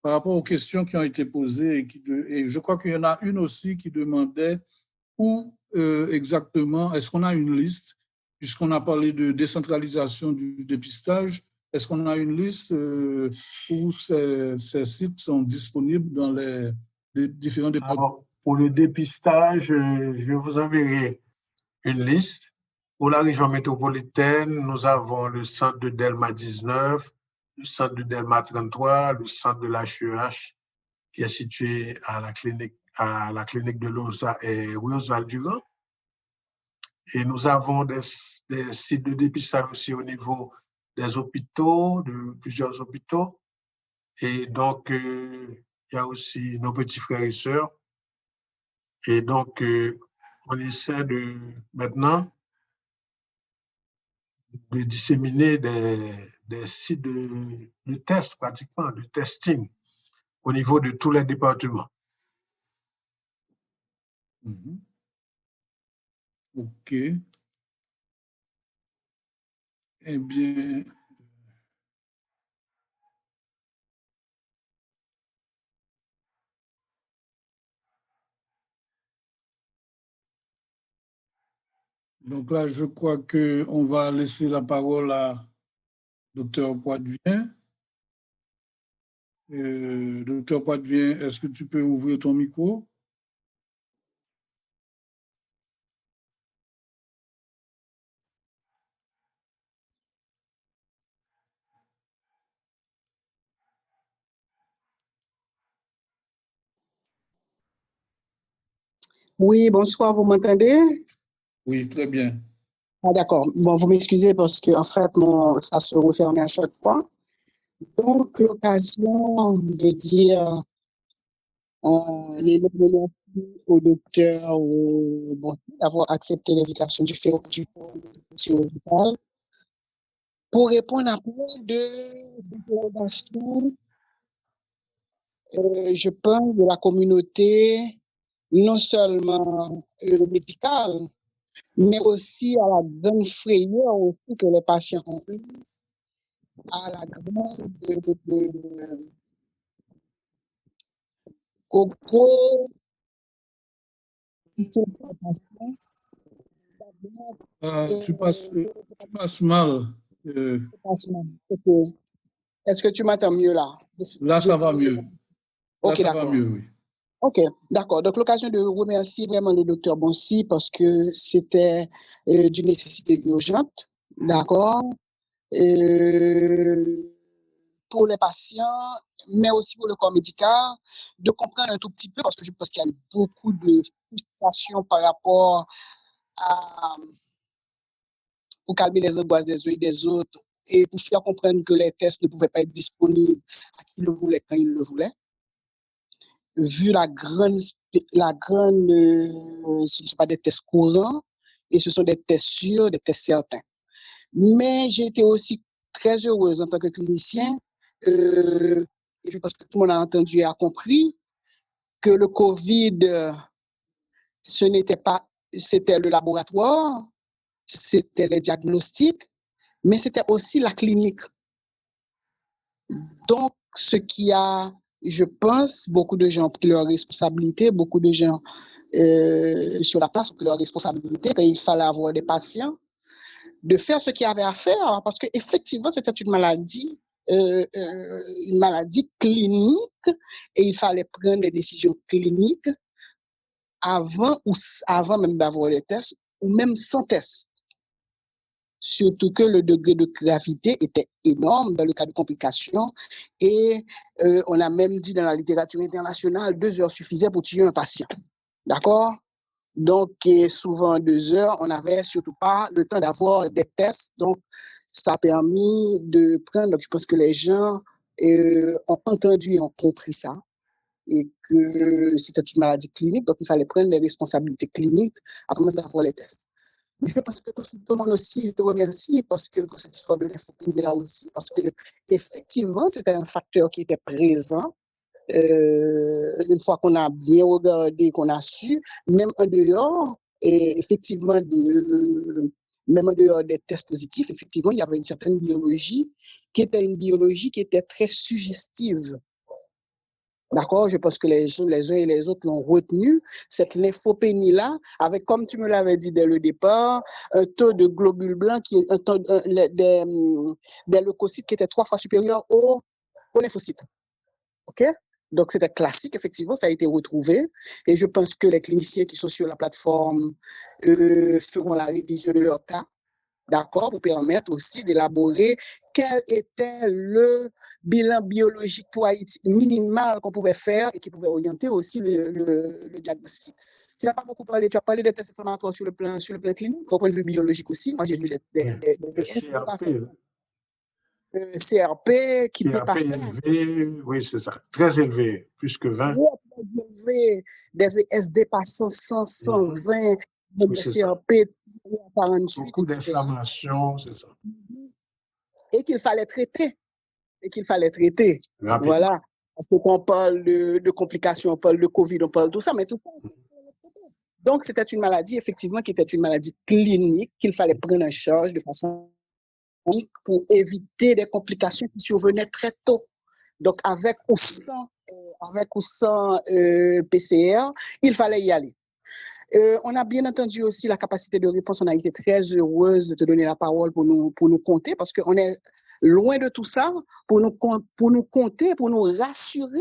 par rapport aux questions qui ont été posées, et je crois qu'il y en a une aussi qui demandait où exactement, est-ce qu'on a une liste, puisqu'on a parlé de décentralisation du dépistage, est-ce qu'on a une liste où ces sites sont disponibles dans les différents départements? Alors, pour le dépistage, je vous enverrai une liste Pour la région métropolitaine, nous avons le centre de Delma 19, le centre de Delma 33, le centre de l'HEH qui est situé à la clinique de Lausanne et Roosevelt-Durand. Et nous avons des sites de dépistage aussi au niveau des hôpitaux, de plusieurs hôpitaux. Et donc, il y a aussi nos petits frères et sœurs. Et donc, on essaie maintenant de disséminer des sites de tests, pratiquement, de testing au niveau de tous les départements. OK. Eh bien, donc là, je crois qu'on va laisser la parole à Dr. Poitvin. Dr. Poitvin, est-ce que tu peux ouvrir ton micro? Oui, bonsoir, vous m'entendez? Oui, très bien. Ah, d'accord. Bon, vous m'excusez parce que, en fait, ça se referme à chaque fois. Donc, l'occasion de dire les merci au docteur d'avoir accepté l'invitation du Forum médical pour répondre à plein d'interrogations, je pense, de la communauté, non seulement médicale, mais aussi à la grande frayeur aussi que les patients ont eu, à la grande au gros Tu passes mal. Est-ce que tu m'entends mieux là? Là, ça va mieux. Ok, là, ça va d'accord. mieux, oui. Ok, d'accord. Donc, l'occasion de remercier vraiment le docteur Bonsi parce que c'était d'une nécessité urgente, d'accord, pour les patients, mais aussi pour le corps médical, de comprendre un tout petit peu parce que je pense qu'il y a eu beaucoup de frustration par rapport pour calmer les angoisses des uns et des autres et pour faire comprendre que les tests ne pouvaient pas être disponibles à qui le voulait quand il le voulait. Vu ce ne sont pas des tests courants et ce sont des tests sûrs, des tests certains. Mais j'ai été aussi très heureuse en tant que clinicien, et je pense que tout le monde a entendu et a compris que le COVID, ce n'était pas, c'était le laboratoire, c'était les diagnostics, mais c'était aussi la clinique. Donc, ce qui a, je pense, beaucoup de gens ont pris leurs responsabilités, beaucoup de gens sur la place ont pris leurs responsabilités quand il fallait avoir des patients, de faire ce qu'il y avait à faire, parce qu'effectivement, c'était une maladie clinique et il fallait prendre des décisions cliniques avant même d'avoir les tests ou même sans test. Surtout que le degré de gravité était énorme dans le cas de complications et on a même dit dans la littérature internationale 2 heures suffisaient pour tuer un patient. D'accord? Donc, souvent 2 heures, on n'avait surtout pas le temps d'avoir des tests. Donc, ça a permis de prendre, donc je pense que les gens ont entendu et ont compris ça et que c'était une maladie clinique, donc il fallait prendre les responsabilités cliniques avant d'avoir les tests. Je pense que tout le monde aussi, je te remercie parce que cette histoire de l'infopénie là aussi, parce que effectivement, c'était un facteur qui était présent. Une fois qu'on a bien regardé, qu'on a su, même en dehors, et effectivement, même en dehors des tests positifs, effectivement, il y avait une certaine biologie qui était très suggestive. D'accord, je pense que les uns et les autres l'ont retenu, cette lymphopénie-là, avec, comme tu me l'avais dit dès le départ, un taux de globules blancs, des leucocytes qui étaient 3 fois supérieurs aux lymphocytes. OK? Donc, c'était classique, effectivement, ça a été retrouvé. Et je pense que les cliniciens qui sont sur la plateforme feront la révision de leur cas d'accord, pour permettre aussi d'élaborer quel était le bilan biologique pour Haïti minimal qu'on pouvait faire et qui pouvait orienter aussi le diagnostic. Tu n'as pas beaucoup parlé, tu as parlé des tests inflammatoires sur le plan clinique, au point de vue biologique aussi. Moi, j'ai vu des CRP qui peut pas faire. élevé, oui, c'est ça, très élevé, plus que 20. Des VS dépassant 100, 120, Oui, des CRP 48, beaucoup etc. d'inflammation, c'est ça. Et qu'il fallait traiter. Rapidement. Voilà. Parce qu'on parle de complications, on parle de Covid, on parle de tout ça, mais tout ça. Donc, c'était une maladie, effectivement, qui était une maladie clinique qu'il fallait prendre en charge de façon clinique pour éviter des complications qui survenaient très tôt. Donc, avec ou sans PCR, il fallait y aller. On a bien entendu aussi la capacité de réponse. On a été très heureuse de te donner la parole pour nous compter parce qu'on est loin de tout ça, pour nous compter, pour nous rassurer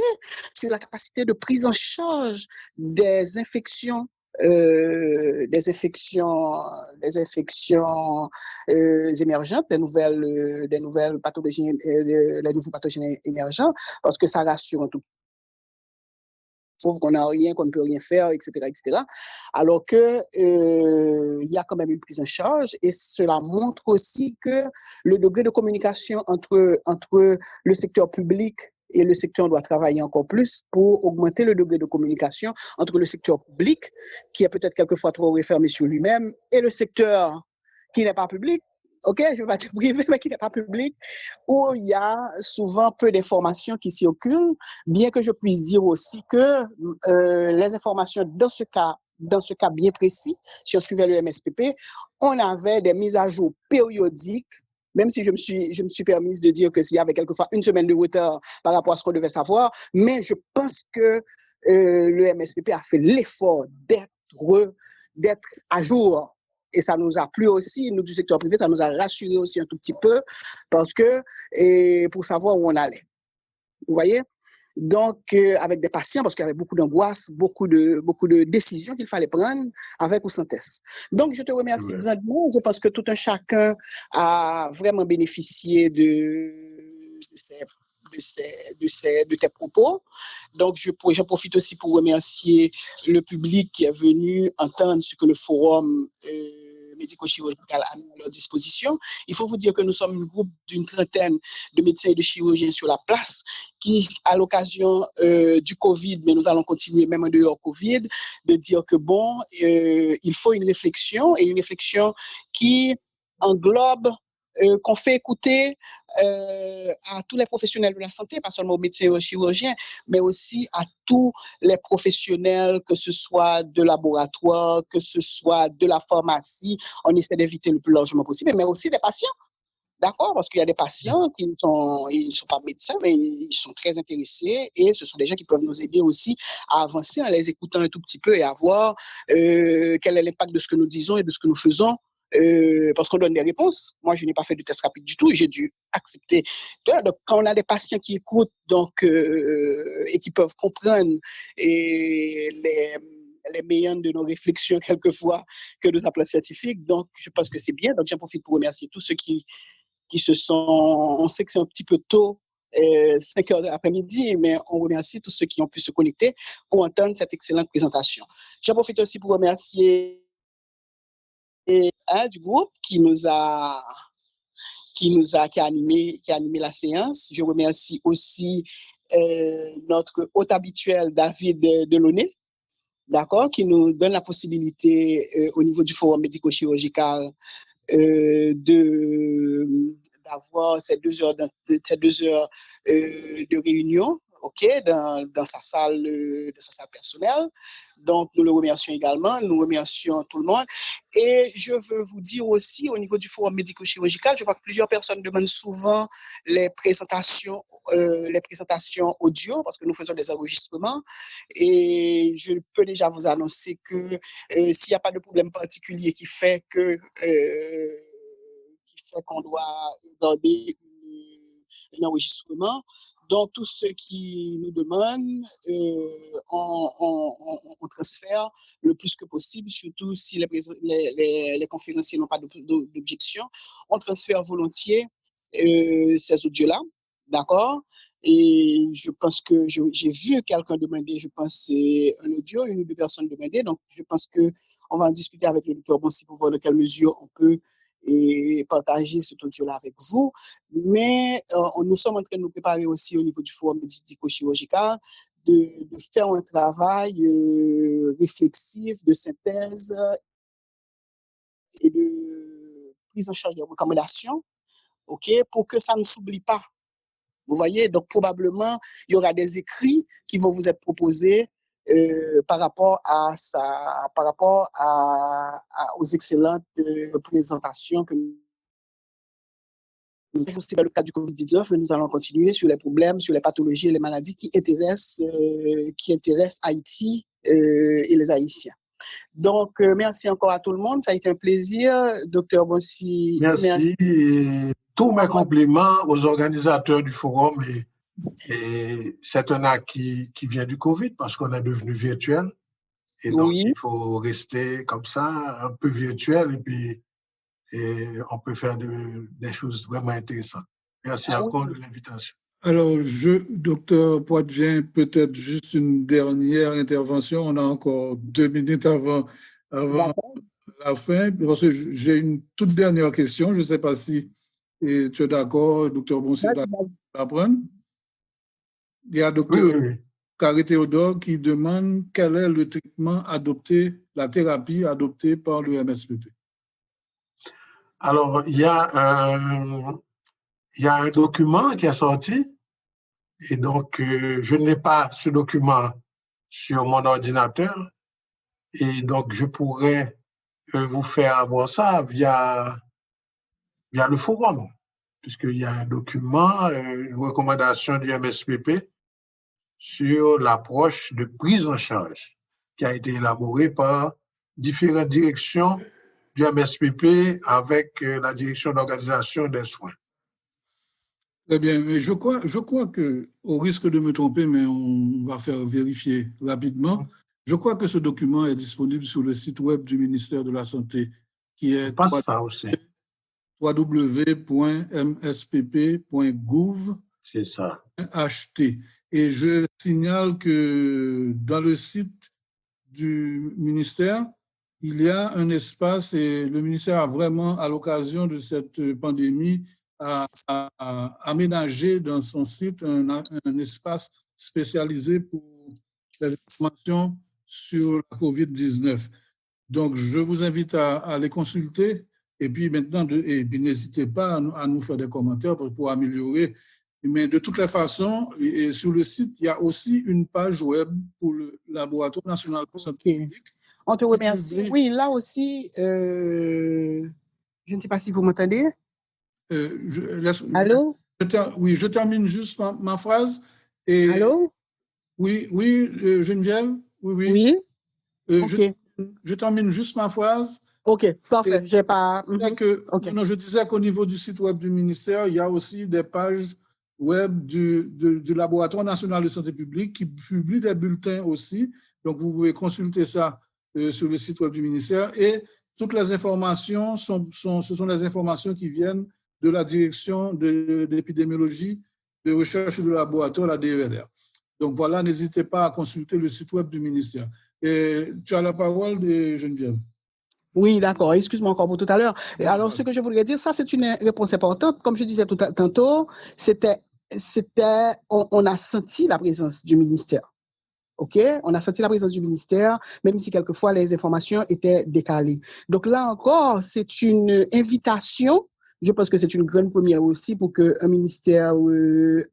sur la capacité de prise en charge des infections émergentes, des nouvelles pathologies, les nouveaux pathogènes émergents, parce que ça rassure en tout cas. Sauf qu'on n'a rien, qu'on ne peut rien faire, etc., etc. Alors que il y a quand même une prise en charge et cela montre aussi que le degré de communication entre le secteur public et le secteur doit travailler encore plus pour augmenter le degré de communication entre le secteur public, qui est peut-être quelquefois trop refermé sur lui-même, et le secteur qui n'est pas public. OK, je ne veux pas dire privé, mais qui n'est pas public, où il y a souvent peu d'informations qui circulent, bien que je puisse dire aussi que les informations dans ce cas bien précis, si on suivait le MSPP, on avait des mises à jour périodiques, même si je me suis permise de dire que s'il y avait quelquefois une semaine de retard par rapport à ce qu'on devait savoir, mais je pense que le MSPP a fait l'effort d'être à jour. Et ça nous a plu aussi, nous du secteur privé, ça nous a rassurés aussi un tout petit peu, parce que, pour savoir où on allait. Vous voyez? Donc, avec des patients, parce qu'il y avait beaucoup d'angoisse, beaucoup de décisions qu'il fallait prendre avec ou sans test. Donc, je te remercie grandement. Je pense que tout un chacun a vraiment bénéficié de tes propos. Donc, j'en profite aussi pour remercier le public qui est venu entendre ce que le forum médico-chirurgical a mis à leur disposition. Il faut vous dire que nous sommes un groupe d'une trentaine de médecins et de chirurgiens sur la place qui, à l'occasion du Covid, mais nous allons continuer même en dehors Covid, de dire que bon, il faut une réflexion, et une réflexion qui englobe qu'on fait écouter à tous les professionnels de la santé, pas seulement aux médecins et aux chirurgiens, mais aussi à tous les professionnels, que ce soit de laboratoire, que ce soit de la pharmacie. On essaie d'éviter le plus largement possible, mais aussi des patients. D'accord? Parce qu'il y a des patients qui ne sont pas médecins, mais ils sont très intéressés, et ce sont des gens qui peuvent nous aider aussi à avancer en les écoutant un tout petit peu et à voir quel est l'impact de ce que nous disons et de ce que nous faisons. Parce qu'on donne des réponses. Moi, je n'ai pas fait de test rapide du tout. J'ai dû accepter. Donc, quand on a des patients qui écoutent et qui peuvent comprendre les meilleurs de nos réflexions quelquefois que nos appels scientifiques, donc je pense que c'est bien. Donc, j'en profite pour remercier tous ceux qui se sont... On sait que c'est un petit peu tôt, 5 heures de l'après-midi, mais on remercie tous ceux qui ont pu se connecter pour entendre cette excellente présentation. J'en profite aussi pour remercier du groupe qui a animé la séance. Je remercie aussi notre hôte habituel, David Delaunay, d'accord, qui nous donne la possibilité au niveau du forum médico-chirurgical d'avoir ces 2 heures de réunion, OK, dans sa salle personnelle. Donc, nous le remercions également, nous remercions tout le monde. Et je veux vous dire aussi, au niveau du forum médico-chirurgical, je vois que plusieurs personnes demandent souvent les présentations audio, parce que nous faisons des enregistrements. Et je peux déjà vous annoncer que s'il n'y a pas de problème particulier qui fait qu'on doit garder enregistrement. Donc, tous ceux qui nous demandent, on transfère le plus que possible, surtout si les conférenciers n'ont pas d'objection. On transfère volontiers ces audios-là, d'accord? Et je pense que j'ai vu quelqu'un demander, je pense c'est un audio, une ou deux personnes demander. Donc, je pense qu'on va en discuter avec le docteur Bonsi pour voir de quelle mesure on peut partager cet audio-là avec vous. Mais nous sommes en train de nous préparer aussi au niveau du forum médico-chirurgical de faire un travail réflexif, de synthèse et de prise en charge des recommandations, ok, pour que ça ne s'oublie pas. Vous voyez, donc probablement, il y aura des écrits qui vont vous être proposés par rapport à ça, par rapport aux excellentes présentations que nous avons aussi dans le cadre du Covid-19, mais nous allons continuer sur les problèmes, sur les pathologies et les maladies qui intéressent Haïti et les Haïtiens. Donc, merci encore à tout le monde. Ça a été un plaisir. Docteur Bonsi. Merci. Et tous mes compliments aux organisateurs du forum. Et c'est un acte qui vient du Covid parce qu'on est devenu virtuel. Et donc, Oui. il faut rester comme ça, un peu virtuel, et on peut faire des choses vraiment intéressantes. Merci encore de l'invitation. Alors, docteur Poitvin, peut-être juste une dernière intervention. On a encore 2 minutes avant la fin, parce que j'ai une toute dernière question. Je ne sais pas si tu es d'accord, docteur Bonsi, va prendre. Il y a docteur Carré Théodore qui demande quel est le traitement adopté, la thérapie adoptée par le MSPP. Alors, il y a un document qui est sorti, et donc je n'ai pas ce document sur mon ordinateur, et donc je pourrais vous faire avoir ça via le forum, puisqu'il y a un document, une recommandation du MSPP sur l'approche de prise en charge qui a été élaborée par différentes directions du MSPP avec la direction d'organisation des soins. Très bien, mais je crois que, au risque de me tromper, mais on va faire vérifier rapidement, je crois que ce document est disponible sur le site web du ministère de la Santé, qui est www.mspp.gouv. C'est ça. HT. Et je signale que dans le site du ministère, il y a un espace et le ministère a vraiment, à l'occasion de cette pandémie, aménagé dans son site un espace spécialisé pour les informations sur la COVID-19. Donc, je vous invite à les consulter et puis maintenant, n'hésitez pas à nous faire des commentaires pour améliorer. Mais de toutes les façons, sur le site, il y a aussi une page web pour le Laboratoire national de santé publique. On te remercie. Oui, là aussi, je ne sais pas si vous m'entendez. Allô? Oui, je termine juste ma phrase. Allô? Oui, Geneviève? Oui. Okay. Je termine juste ma phrase. OK, parfait. J'ai pas... Non, je disais qu'au niveau du site web du ministère, il y a aussi des pages web du Laboratoire national de santé publique qui publie des bulletins aussi. Donc, vous pouvez consulter ça sur le site web du ministère. Et toutes les informations, ce sont les informations qui viennent de la direction de l'épidémiologie, de recherche de laboratoire, la DELR. Donc, voilà, n'hésitez pas à consulter le site web du ministère. Et tu as la parole, Geneviève. Oui, d'accord. Excuse-moi encore pour tout à l'heure. Alors, ce que je voudrais dire, ça, c'est une réponse importante. Comme je disais tantôt, on a senti la présence du ministère. OK? On a senti la présence du ministère, même si quelquefois les informations étaient décalées. Donc là encore, c'est une invitation. Je pense que c'est une grande première aussi pour qu'un ministère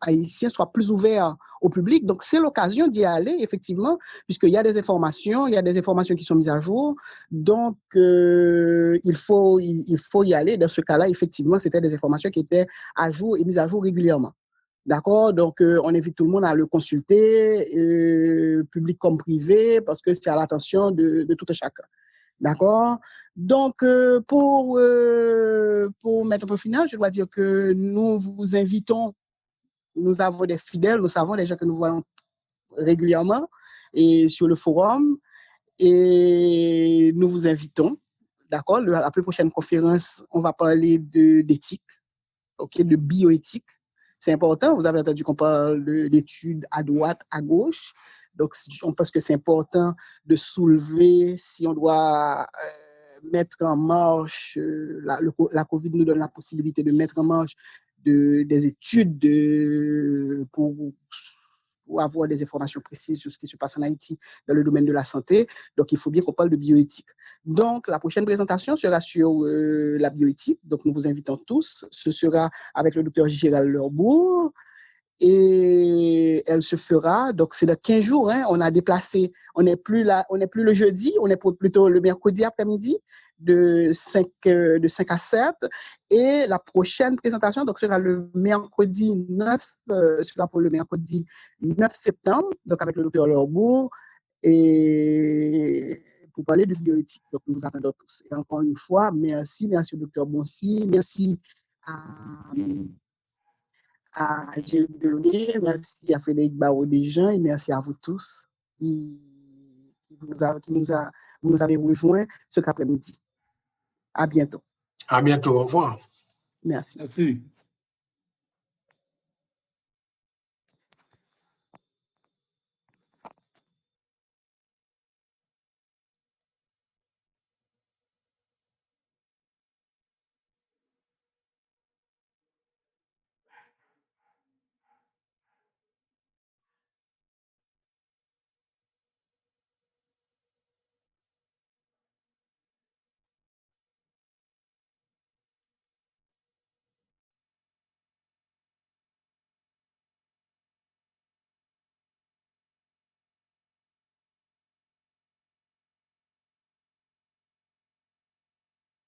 haïtien soit plus ouvert au public. Donc, c'est l'occasion d'y aller, effectivement, puisqu'il y a des informations qui sont mises à jour. Donc, il faut y aller. Dans ce cas-là, effectivement, c'était des informations qui étaient à jour et mises à jour régulièrement. D'accord? Donc, on invite tout le monde à le consulter, public comme privé, parce que c'est à l'attention de tout et chacun. D'accord? Donc, pour mettre un peu final, je dois dire que nous vous invitons nous avons des fidèles, nous savons des gens que nous voyons régulièrement et sur le forum. Et nous vous invitons, d'accord? La plus prochaine conférence, on va parler d'éthique, okay, de bioéthique. C'est important, vous avez entendu qu'on parle d'études à droite, à gauche. Donc, on pense que c'est important de soulever si on doit mettre en marche, la COVID nous donne la possibilité de mettre en marche des études pour avoir des informations précises sur ce qui se passe en Haïti dans le domaine de la santé. Donc, il faut bien qu'on parle de bioéthique. Donc, la prochaine présentation sera sur la bioéthique. Donc, nous vous invitons tous. Ce sera avec le docteur Gérald Lerbourg. Et elle se fera, donc c'est dans 15 jours, hein, on a déplacé, on n'est plus le jeudi, on est plutôt le mercredi après-midi de 5 à 7. Et la prochaine présentation donc, sera le mercredi 9, sera pour le mercredi 9 septembre, donc avec le docteur Lerbourg, et pour parler de bioéthique. Donc nous vous attendons tous. Et encore une fois, merci au docteur Bonsi, merci à Gilles Delaunay, merci à Frédéric Barreau-Desjans et merci à vous tous qui nous avez rejoints cet après-midi. À bientôt. À bientôt. Au revoir. Merci. Merci.